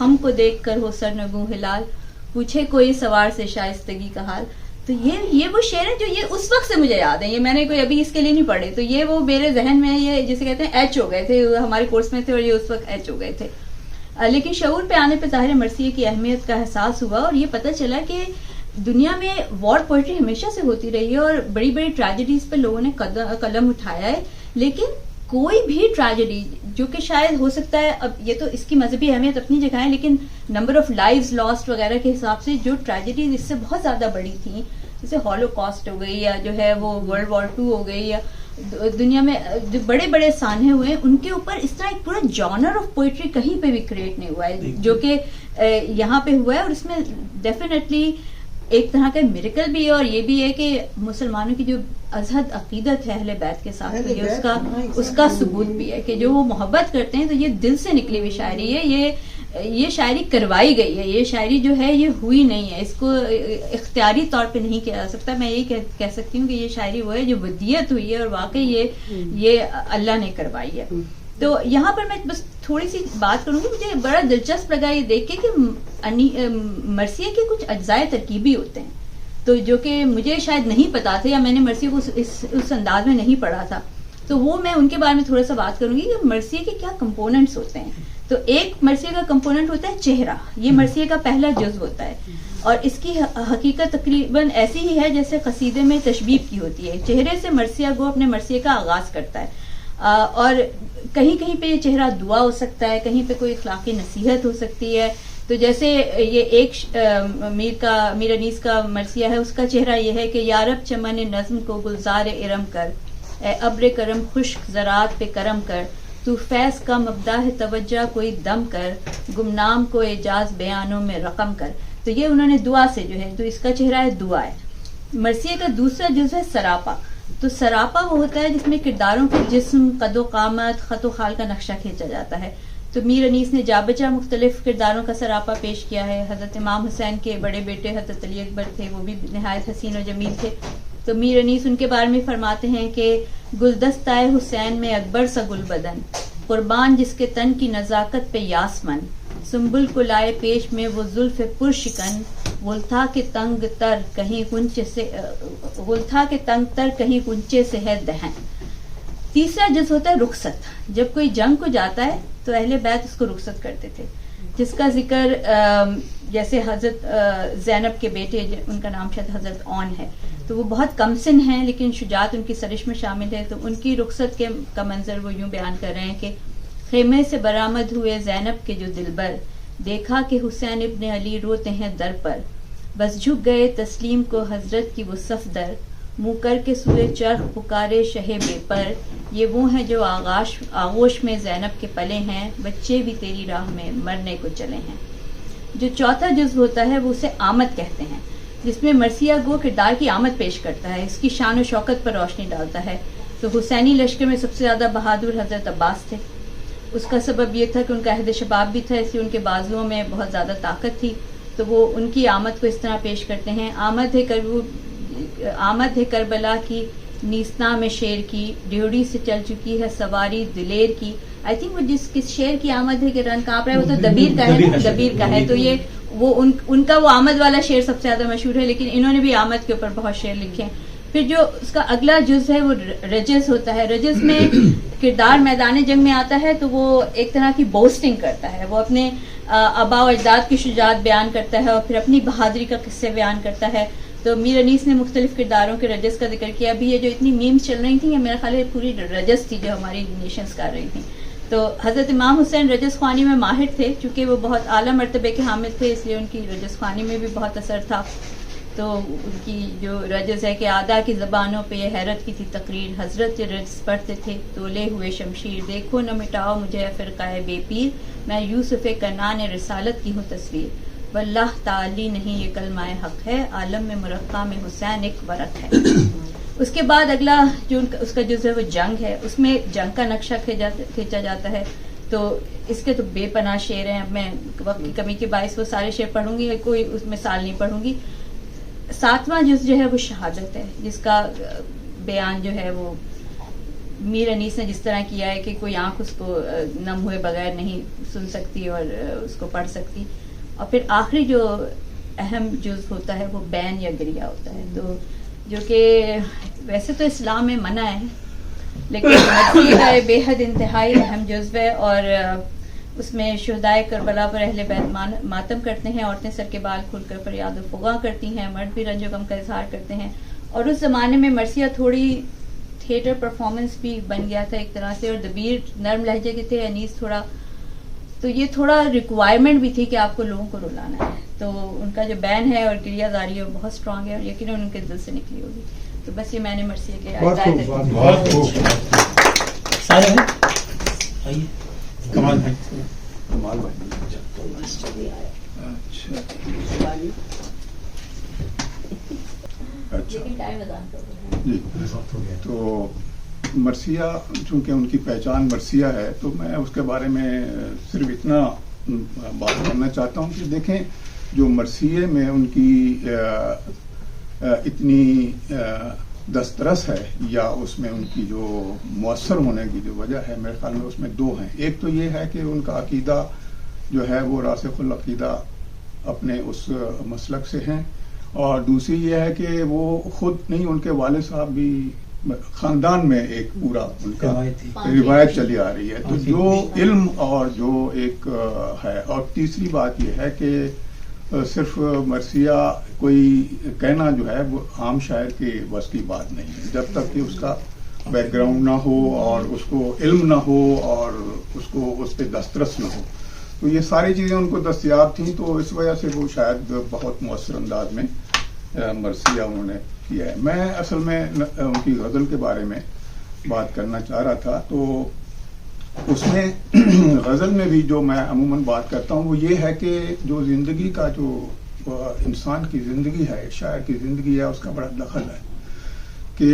خم کو دیکھ کر ہو سرنگوں ہلال، پوچھے کوئی سوار سے شائستگی کا حال. تو یہ وہ شعر ہیں جو یہ اس وقت سے مجھے یاد ہیں. یہ میں نے کوئی ابھی اس کے لیے نہیں پڑھے، تو یہ وہ میرے ذہن میں یہ جسے کہتے ہیں ایچ ہو گئے تھے، ہمارے کورس میں تھے اور یہ اس وقت ایچ ہو گئے تھے. لیکن شعور پہ آنے پہ ظاہر مرثیے کی اہمیت کا احساس ہوا اور یہ پتہ چلا کہ دنیا میں وار پوئٹری ہمیشہ سے ہوتی رہی ہے اور بڑی بڑی ٹریجڈیز پہ لوگوں نے قلم اٹھایا ہے، لیکن کوئی بھی ٹریجڈی جو کہ شاید ہو سکتا ہے، اب یہ تو اس کی مذہبی اہمیت اپنی جگہ ہے، لیکن نمبر آف لائیوز لاسٹ وغیرہ کے حساب سے جو ٹریجڈیز اس سے بہت زیادہ بڑی تھیں، جیسے ہالو کاسٹ ہو گئی یا جو ہے وہ ورلڈ وار 2 ہو گئی، یا دنیا میں جو بڑے بڑے سانحے ہوئے ان کے اوپر اس طرح ایک پورا جانر آف پوئٹری کہیں پہ بھی کریٹ نہیں ہوا ہے جو کہ یہاں پہ ہوا ہے. اور اس میں ڈیفینیٹلی ایک طرح کا میریکل بھی ہے اور یہ بھی ہے کہ مسلمانوں کی جو ازہد عقیدت ہے اہل بیت کے ساتھ، یہ اس کا ثبوت بھی ہے کہ جو وہ محبت کرتے ہیں تو یہ دل سے نکلی ہوئی شاعری ہے. یہ شاعری کروائی گئی ہے، یہ شاعری جو ہے یہ ہوئی نہیں ہے، اس کو اختیاری طور پہ نہیں کیا جا سکتا. میں یہی کہہ سکتی ہوں کہ یہ شاعری وہ ہے جو ودیت ہوئی ہے اور واقعی یہ اللہ نے کروائی ہے. تو یہاں پر میں بس تھوڑی سی بات کروں گی. مجھے بڑا دلچسپ لگا یہ دیکھ کے کہ مرثیے کے کچھ اجزائے ترکیبی ہوتے ہیں، تو جو کہ مجھے شاید نہیں پتا تھے یا میں نے مرثیے کو اس انداز میں نہیں پڑھا تھا. تو وہ میں ان کے بارے میں تھوڑا سا بات کروں گی کہ مرثیے کے کیا کمپوننٹس ہوتے ہیں. تو ایک مرثیے کا کمپوننٹ ہوتا ہے چہرہ، یہ مرثیے کا پہلا جزو ہوتا ہے اور اس کی حقیقت تقریباً ایسی ہی ہے جیسے قصیدے میں تشبیب کی ہوتی ہے. چہرے سے مرثیہ گو اپنے مرثیے کا آغاز کرتا ہے اور کہیں کہیں پہ یہ چہرہ دعا ہو سکتا ہے، کہیں پہ کوئی اخلاقی نصیحت ہو سکتی ہے. تو جیسے یہ ایک میر انیس کا مرثیہ ہے، اس کا چہرہ یہ ہے کہ یارب چمن نظم کو گلزار ارم کر، اے ابر کرم خشک زراعت پہ کرم کر، تو فیض کا مبدا ہے توجہ کوئی دم کر، گمنام کو اعجاز بیانوں میں رقم کر. تو یہ انہوں نے دعا سے جو ہے، تو اس کا چہرہ ہے دعا ہے. مرثیے کا دوسرا جز ہے سراپا. تو سراپا وہ ہوتا ہے جس میں کرداروں کے جسم، قد و قامت، خط و خال کا نقشہ کھینچا جاتا ہے. تو میر انیس نے جا بجا مختلف کرداروں کا سراپا پیش کیا ہے. حضرت امام حسین کے بڑے بیٹے حضرت علی اکبر تھے، وہ بھی نہایت حسین و جمیل تھے. تو میر انیس ان کے بارے میں فرماتے ہیں کہ گلدستہ حسین میں اکبر سا گل بدن، قربان جس کے تن کی نزاکت پہ یاسمن، سنبل کو لائے پیش میں وہ زلف پر شکن، غلطا کے تنگ تر کہیں کنچے سے ہے دہن. تیسرا جز ہوتا ہے رخصت. جب کوئی جنگ کو جاتا ہے تو اہل بیت اس کو رخصت کرتے تھے، جس کا ذکر جیسے حضرت زینب کے بیٹے، ان کا نام شاید حضرت اون ہے، تو وہ بہت کم سن ہیں لیکن شجاعت ان کی سرش میں شامل ہے. تو ان کی رخصت کا منظر وہ یوں بیان کر رہے ہیں کہ خیمے سے برآمد ہوئے زینب کے جو دلبر، دیکھا کہ حسین ابن علی روتے ہیں در پر، بس جھک گئے تسلیم کو حضرت کی وہ صفدر، منہ کر کے سوئے چرخ پکارے شہ بے پر، یہ وہ ہیں جو آغوش میں زینب کے پلے ہیں، بچے بھی تیری راہ میں مرنے کو چلے ہیں. جو چوتھا جزو ہوتا ہے وہ اسے آمد کہتے ہیں، جس میں مرثیہ گو کردار کی آمد پیش کرتا ہے، اس کی شان و شوکت پر روشنی ڈالتا ہے. تو حسینی لشکر میں سب سے زیادہ بہادر حضرت عباس تھے. اس کا سبب یہ تھا کہ ان کا عہد شباب بھی تھا، اس لیے ان کے بازوؤں میں بہت زیادہ طاقت تھی. تو وہ ان کی آمد کو اس طرح پیش کرتے ہیں: آمد ہے کربلا کی نیسنا میں شیر کی، ڈیوڑی سے چل چکی ہے سواری دلیر کی. آئی تھنک وہ کس شیر کی آمد ہے کہ رن کانپ رہا ہے، وہ تو دبیر کا ہے نا، دبیر کا ہے. تو یہ وہ ان کا وہ آمد والا شعر سب سے زیادہ مشہور ہے، لیکن انہوں نے بھی آمد کے اوپر بہت شعر لکھے ہیں. پھر جو اس کا اگلا جز ہے وہ رجز ہوتا ہے. رجز میں کردار میدان جنگ میں آتا ہے تو وہ ایک طرح کی بوسٹنگ کرتا ہے، وہ اپنے آباء و اجداد کی شجاعت بیان کرتا ہے اور پھر اپنی بہادری کا قصے بیان کرتا ہے. تو میر انیس نے مختلف کرداروں کے رجز کا ذکر کیا. ابھی یہ جو اتنی میمز چل رہی تھیں، یہ میرا خیال ہے پوری رجز تھی جو ہماری نیشنز کر رہی تھیں. تو حضرت امام حسین رجز خوانی میں ماہر تھے، چونکہ وہ بہت اعلیٰ مرتبے کے حامل تھے، اس لیے ان کی رجز خوانی میں بھی بہت اثر تھا. تو ان کی جو رجز ہے کہ آدھا کی زبانوں پہ یہ حیرت کی تھی تقریر، حضرت رجز پڑھتے تھے تولے ہوئے شمشیر، دیکھو نہ مٹاؤ مجھے فرقہ بے پیر، میں یوسف کنعان رسالت کی ہوں تصویر، واللہ تعالی نہیں یہ کلمہ حق ہے، عالم میں مرقع میں حسین ایک ورق ہے. اس کے بعد اگلا جو اس کا جز ہے وہ جنگ ہے. اس میں جنگ کا نقشہ کھینچا جاتا ہے. تو اس کے تو بے پناہ شعر ہیں. اب میں وقت کی کمی کے باعث وہ سارے شعر پڑھوں گی، کوئی اس مثال نہیں پڑھوں گی. ساتواں جز جو ہے وہ شہادت ہے، جس کا بیان جو ہے وہ میر انیس نے جس طرح کیا ہے کہ کوئی آنکھ اس کو نم ہوئے بغیر نہیں سن سکتی اور اس کو پڑھ سکتی. اور پھر آخری جو اہم جز ہوتا ہے وہ بین یا گریہ ہوتا ہے, تو جو کہ ویسے تو اسلام میں منع ہے لیکن مرثیے کا بے حد انتہائی اہم جزو ہے, اور اس میں شہدائے کربلا پر اہل بیت ماتم کرتے ہیں, عورتیں سر کے بال کھول کر فریاد و فغاں کرتی ہیں, مرد بھی رنج و غم کا اظہار کرتے ہیں. اور اس زمانے میں مرثیہ تھوڑی تھیٹر پرفارمنس بھی بن گیا تھا ایک طرح سے, اور دبیر نرم لہجے کے تھے, انیس تھوڑا, تو یہ تھوڑا ریکوائرمنٹ بھی تھی کہ آپ کو لوگوں کو رلانا ہے. تو ان کا جو بین ہے اور گریہ داری ہے بہت اسٹرانگ ہے, اور یقیناً ان کے دل سے نکلی ہوگی. تو بس یہ میں نے مرثیے کے سارے ہیں آئیے. کمال بھائی. جی, تو مرثیہ چونکہ ان کی پہچان مرثیہ ہے تو میں اس کے بارے میں صرف اتنا بات کرنا چاہتا ہوں کہ دیکھیں جو مرثیے میں ان کی اتنی دسترس ہے یا اس میں ان کی جو مؤثر ہونے کی جو وجہ ہے, میرے خیال میں اس میں دو ہیں. ایک تو یہ ہے کہ ان کا عقیدہ جو ہے وہ راسخ العقیدہ اپنے اس مسلک سے ہیں, اور دوسری یہ ہے کہ وہ خود نہیں, ان کے والد صاحب بھی خاندان میں ایک پورا ان کا روایت چلی آ رہی ہے. تو جو علم اور جو ایک ہے, اور تیسری بات یہ ہے کہ صرف مرثیہ کوئی کہنا جو ہے وہ عام شاعر کے بس کی بات نہیں ہے, جب تک کہ اس کا بیک گراؤنڈ نہ ہو اور اس کو علم نہ ہو اور اس کو اس پہ دسترس نہ ہو. تو یہ ساری چیزیں ان کو دستیاب تھیں, تو اس وجہ سے وہ شاید بہت مؤثر انداز میں مرثیہ انہوں نے کیا ہے. میں اصل میں ان کی غزل کے بارے میں بات کرنا چاہ رہا تھا. تو اس میں غزل میں بھی جو میں عموماً بات کرتا ہوں وہ یہ ہے کہ جو زندگی کا جو انسان کی زندگی ہے, شاعر کی زندگی ہے, اس کا بڑا دخل ہے کہ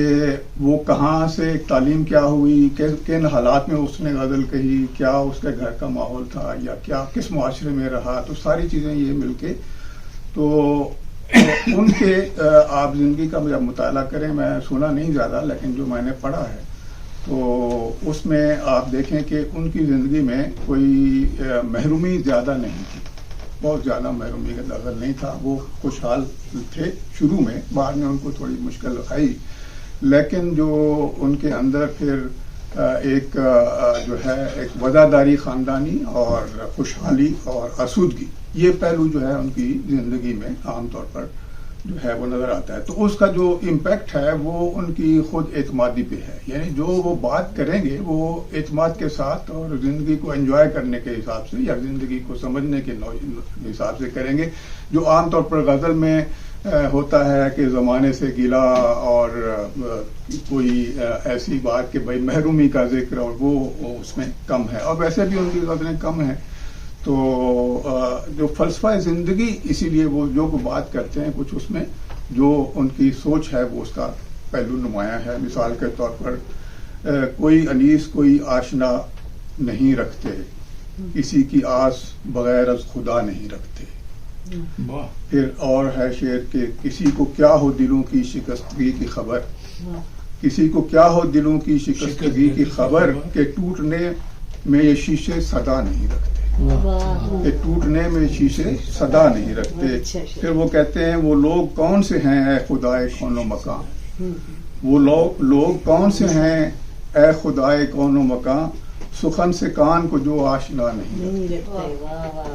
وہ کہاں سے تعلیم کیا ہوئی, کن حالات میں اس نے غزل کہی, کیا اس کے گھر کا ماحول تھا یا کیا کس معاشرے میں رہا, تو ساری چیزیں یہ مل کے تو ان کے آپ زندگی کا جب مطالعہ کریں, میں سنا نہیں زیادہ لیکن جو میں نے پڑھا ہے تو اس میں آپ دیکھیں کہ ان کی زندگی میں کوئی محرومی زیادہ نہیں تھی, بہت زیادہ محرومی کا دخل نہیں تھا. وہ خوشحال تھے شروع میں, بعد میں ان کو تھوڑی مشکل آئی, لیکن جو ان کے اندر پھر ایک جو ہے ایک وفاداری خاندانی اور خوشحالی اور آسودگی, یہ پہلو جو ہے ان کی زندگی میں عام طور پر جو ہے وہ نظر آتا ہے. تو اس کا جو امپیکٹ ہے وہ ان کی خود اعتمادی پہ ہے, یعنی جو وہ بات کریں گے وہ اعتماد کے ساتھ اور زندگی کو انجوائے کرنے کے حساب سے یا زندگی کو سمجھنے کے حساب سے کریں گے. جو عام طور پر غزل میں ہوتا ہے کہ زمانے سے گلا اور کوئی ایسی بات کہ بھائی محرومی کا ذکر, اور وہ اس میں کم ہے, اور ویسے بھی ان کی غزلیں کم ہیں. تو جو فلسفہ زندگی, اسی لیے وہ جو بات کرتے ہیں کچھ اس میں جو ان کی سوچ ہے وہ اس کا پہلو نمایاں ہے. مثال کے طور پر کوئی انیس کوئی آشنا نہیں رکھتے, کسی کی آس بغیر از خدا نہیں رکھتے. پھر اور ہے شعر کہ کسی کو کیا ہو دلوں کی شکستگی کی خبر, کسی کو کیا ہو دلوں کی شکستگی کی خبر کہ ٹوٹنے میں یہ شیشے صدا نہیں رکھتے, کہ ٹوٹنے میں شیشے صدا نہیں رکھتے. پھر وہ کہتے ہیں وہ لوگ کون سے ہیں اے خدائے کون و مکان, وہ لوگ کون سے ہیں اے خدائے کون و مکان, سخن سے کان کو جو آشنا نہیں رکھتے,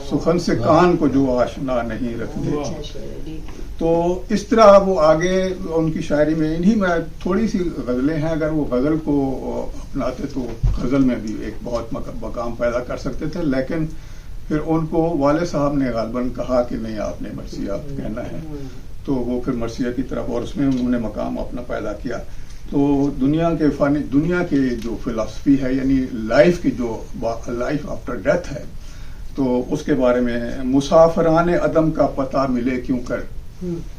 سخن سے کان کو جو آشنا نہیں رکھتے. تو اس طرح وہ آگے ان کی شاعری میں, انہی میں تھوڑی سی غزلیں ہیں, اگر وہ غزل کو اپناتے تو غزل میں بھی ایک بہت مقام پیدا کر سکتے تھے. لیکن پھر ان کو والد صاحب نے غالباً کہا کہ نہیں آپ نے مرثیہ کہنا ہے, تو وہ پھر مرثیہ کی طرف, اور اس میں انہوں نے مقام اپنا پیدا کیا. تو دنیا کے جو فلسفی ہے, یعنی لائف کی جو لائف آفٹر ڈیتھ ہے, تو اس کے بارے میں مسافران عدم کا پتہ ملے کیوں کر,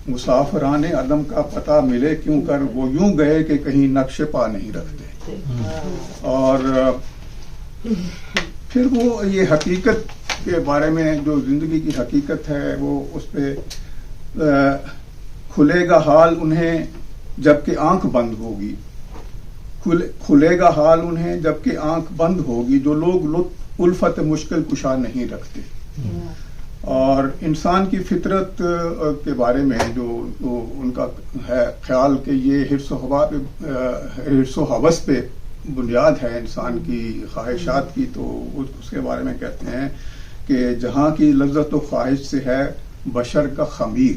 مسافران عدم کا پتہ ملے کیوں کر, وہ یوں گئے کہ کہیں نقش پا نہیں رکھتے. اور پھر وہ یہ حقیقت کے بارے میں, جو زندگی کی حقیقت ہے وہ اس پہ کھلے گا حال انہیں جبکہ آنکھ بند ہوگی, کھلے گا حال انہیں جبکہ آنکھ بند ہوگی جو لوگ لطف الفت مشکل کشا نہیں رکھتے. اور انسان کی فطرت کے بارے میں جو ان کا ہے خیال کہ یہ حرص و حوث پہ بنیاد ہے انسان کی خواہشات کی، تو اس کے بارے میں کہتے ہیں کہ جہاں کی لذت و خواہش سے ہے بشر کا خمیر،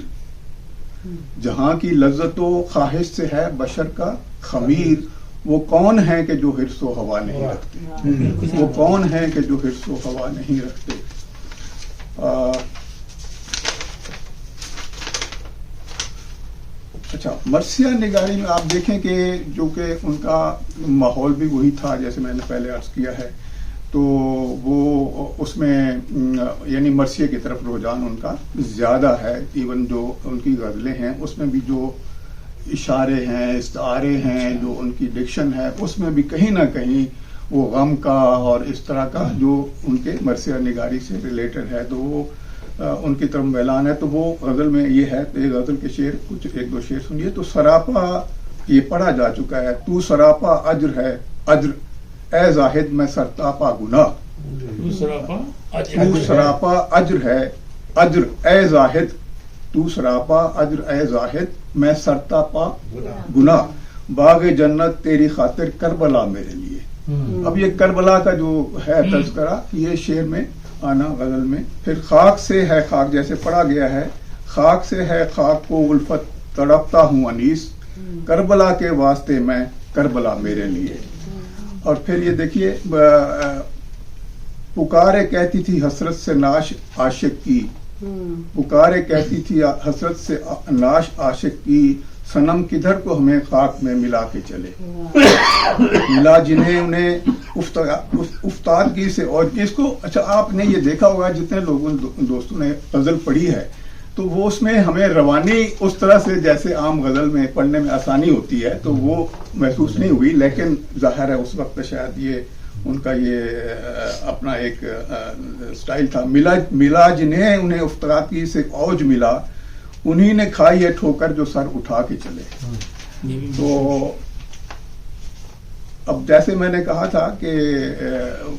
جہاں کی لذت و خواہش سے ہے بشر کا خمیر، وہ کون ہے کہ جو حرص و ہوا نہیں رکھتے، وہ کون ہے کہ جو حرص و ہوا نہیں رکھتے. اچھا، مرثیہ نگاری میں آپ دیکھیں کہ جو کہ ان کا ماحول بھی وہی تھا جیسے میں نے پہلے عرض کیا ہے، تو وہ اس میں یعنی مرثیے کی طرف رجحان ان کا زیادہ ہے. ایون جو ان کی غزلیں ہیں اس میں بھی جو اشارے ہیں، استعارے ہیں، جو ان کی ڈکشن ہے اس میں بھی کہیں نہ کہیں وہ غم کا اور اس طرح کا جو ان کے مرثیہ نگاری سے ریلیٹڈ ہے تو وہ ان کی طرف میلان ہے. تو وہ غزل میں یہ ہے، ایک غزل کے شعر کچھ ایک دو شعر سنیے. تو سراپا یہ پڑھا جا چکا ہے، تو سراپا اجر ہے اجر اے زاہد میں سرتاپا گناہ، تو سراپا اجر ہے اجر اے زاہد، تو سراپا اجر اے زاہد میں سرتاپا گناہ، باغ جنت تیری خاطر کربلا میرے لیے. اب یہ کربلا کا جو ہے تذکرہ یہ شعر میں آنا غزل میں. پھر خاک سے ہے خاک جیسے پڑھا گیا ہے، خاک سے ہے خاک کو الفت تڑپتا ہوں انیس، کربلا کے واسطے میں کربلا میرے لیے. اور پھر یہ دیکھیے پکارے کہتی تھی حسرت سے ناش عاشق کی، پکارے کہتی تھی حسرت سے ناش عاشق کی، صنم کدھر کو ہمیں خاک میں ملا کے چلے، ملا جنہیں انہیں افتادگی سے. اور اس کو اچھا آپ نے یہ دیکھا ہوگا جتنے لوگوں دوستوں نے غزل پڑھی ہے تو وہ اس میں ہمیں روانی اس طرح سے جیسے عام غزل میں پڑھنے میں آسانی ہوتی ہے تو وہ محسوس نہیں ہوئی، لیکن ظاہر ہے اس وقت شاید یہ ان کا یہ اپنا ایک سٹائل تھا. ملا جنہیں انہیں افتادگی سے اوج ملا، انہی نے کھائی ہے ٹھوکر جو سر اٹھا کے چلے. تو اب جیسے میں نے کہا تھا کہ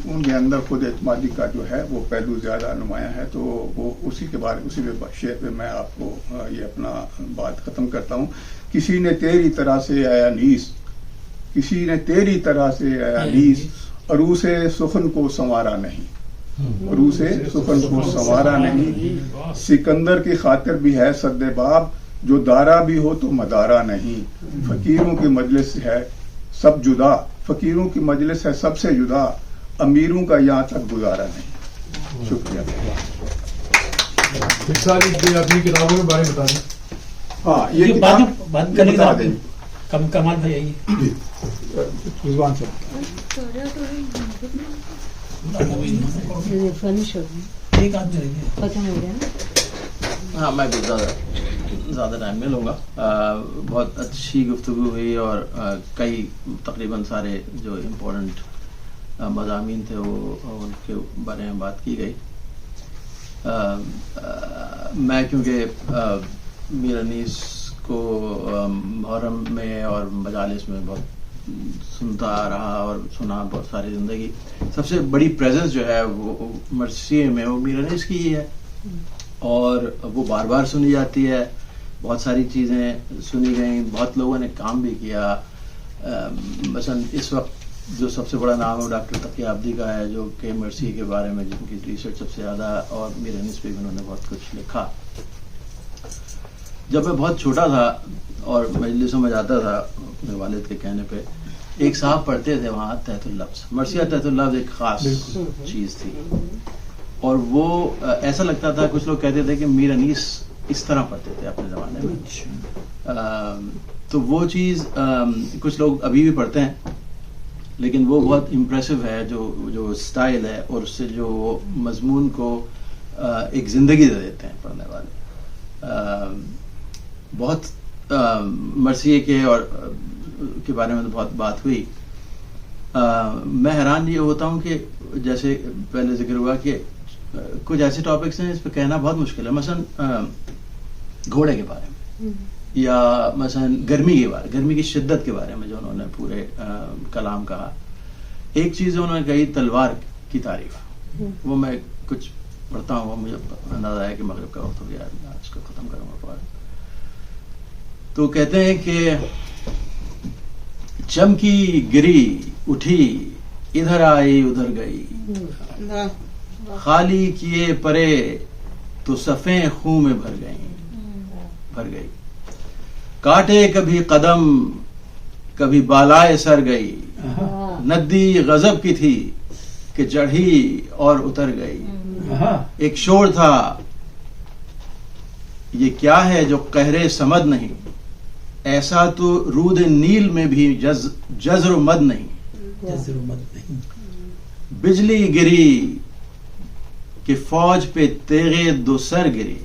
ان کے اندر خود اعتمادی کا جو ہے وہ پہلو زیادہ نمایاں ہے، تو وہ اسی شعر پہ میں آپ کو یہ اپنا بات ختم کرتا ہوں. کسی نے تیری طرح سے آیا نیس، کسی نے تیری طرح سے آیا نیس، عروس سخن کو سنوارا نہیں، عروس سخن کو سنوارا نہیں، سکندر کی خاطر بھی ہے سد باب، جو دارا بھی ہو تو مدارا نہیں، فقیروں کی مجلس ہے سب جدا، فقیروں کی مجلس ہے سب سے جدا، امیروں کا یہاں تک گزارا نہیں. شکریہ. اپنی کتابوں کے بارے میں بتا دیں. ہاں یہ بات کرنے کا کمال بھائی آئیے. رضوان سے ایک آدمی رہ گیا. ختم ہو گیا. ہاں میں کچھ زیادہ ٹائم میں لوں گا. بہت اچھی گفتگو ہوئی اور کئی تقریباً سارے جو امپورٹنٹ مضامین تھے وہ ان کے بارے میں بات کی گئی. میں کیونکہ میر انیس کو محرم میں اور مجالس میں بہت سنتا رہا اور سنا بہت ساری زندگی، سب سے بڑی پریزنس جو ہے وہ مرثیے میں وہ میر انیس کی ہی ہے اور وہ بار بار سنی جاتی ہے. بہت ساری چیزیں سنی گئیں، بہت لوگوں نے کام بھی کیا. مثلا اس وقت جو سب سے بڑا نام ہے ڈاکٹر تقی عابدی کا ہے، جو کہ مرثیے کے بارے میں جن کی ریسرچ سب سے زیادہ، اور میر انیس پہ بھی انہوں نے بہت کچھ لکھا. جب میں بہت چھوٹا تھا اور مجلسوں میں جاتا تھا اپنے والد کے کہنے پہ، ایک صاحب پڑھتے تھے وہاں تحت اللفظ، مرثیہ تحت اللفظ ایک خاص چیز تھی اور وہ ایسا لگتا تھا، کچھ لوگ کہتے تھے کہ میر انیس اس طرح پڑھتے تھے اپنے زمانے میں. تو وہ چیز کچھ لوگ ابھی بھی پڑھتے ہیں، لیکن وہ بہت امپریسو ہے جو سٹائل ہے اور اس سے جو مضمون کو ایک زندگی دے دیتے ہیں پڑھنے والے. بہت مرثیے کے اور کے بارے میں تو بہت بات ہوئی. میں حیران یہ ہوتا ہوں کہ جیسے پہلے ذکر ہوا کہ کچھ ایسے ٹاپکس ہیں اس پہ کہنا بہت مشکل ہے. مثلا گھوڑے کے بارے میں یا مثلا گرمی کی شدت کے بارے میں جو انہوں نے پورے کلام کہا. ایک چیز انہوں نے کہی تلوار کی تعریف, وہ میں کچھ پڑھتا ہوں, وہ مجھے اندازہ ہے کہ مغرب کا وقت ہو گیا, میں اس کو ختم کروں گا. تو کہتے ہیں کہ چمکی گری اٹھی ادھر آئی ادھر گئی, خالی کیے پرے تو صفیں خوں میں بھر گئی, کاٹے کبھی قدم کبھی بالائے سر گئی, ندی غضب کی تھی کہ چڑھی اور اتر گئی. ایک شور تھا یہ کیا ہے جو قہر سمد نہیں, ایسا تو رود نیل میں بھی جزر و مد نہیں. بجلی گری کہ فوج پہ تیغے دو سر گری,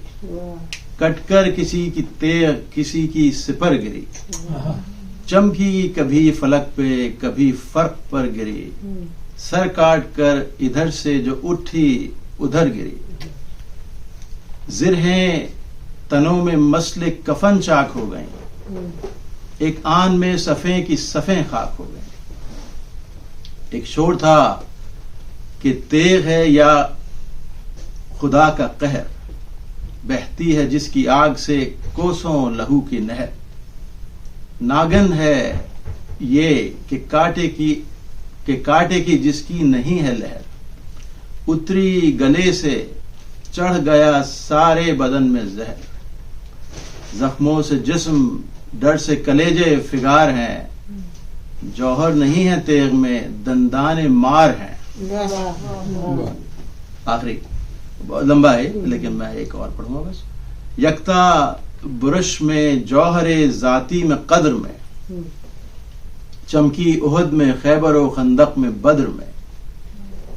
کٹ کر کسی کی تیغ کسی کی سپر گری. چمکی کبھی فلک پہ کبھی فرق پر گری, سر کاٹ کر ادھر سے جو اٹھی ادھر گری. زرہیں تنوں میں مسلک کفن چاک ہو گئیں, ایک آن میں صفیں کی صفیں خاک ہو گئیں. ایک شور تھا کہ تیغ ہے یا خدا کا قہر, بہتی ہے جس کی آگ سے کوسوں لہو کی نہر. ناگن ہے یہ کہ کاٹے کی جس کی نہیں ہے لہر, اتری گلے سے چڑھ گیا سارے بدن میں زہر. زخموں سے جسم ڈر سے کلیجے فگار ہیں, جوہر نہیں ہے تیغ میں دندان مار ہیں. آخری بہت لمبا ہے لیکن میں ایک اور پڑھوں گا بس. یکتا برش میں جوہر ذاتی میں قدر میں, چمکی احد میں خیبر و خندق میں بدر میں.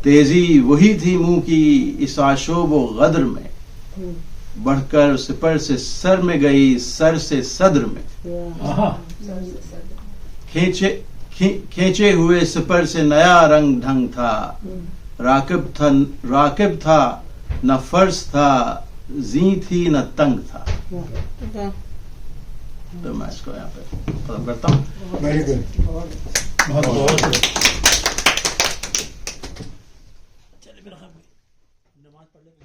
تیزی وہی تھی منہ کی اس آشوب و غدر میں, بڑھ کر سپر سے سر میں گئی سر سے صدر میں. کھینچے ہوئے سپر سے نیا رنگ ڈھنگ تھا, راکب تھا نہ فرض تھا, زیں تھی نہ تنگ تھا. تو میں اس کو یہاں پہ ختم کرتا ہوں. چلے میرا خیال میں نماز پڑھ لیں گے.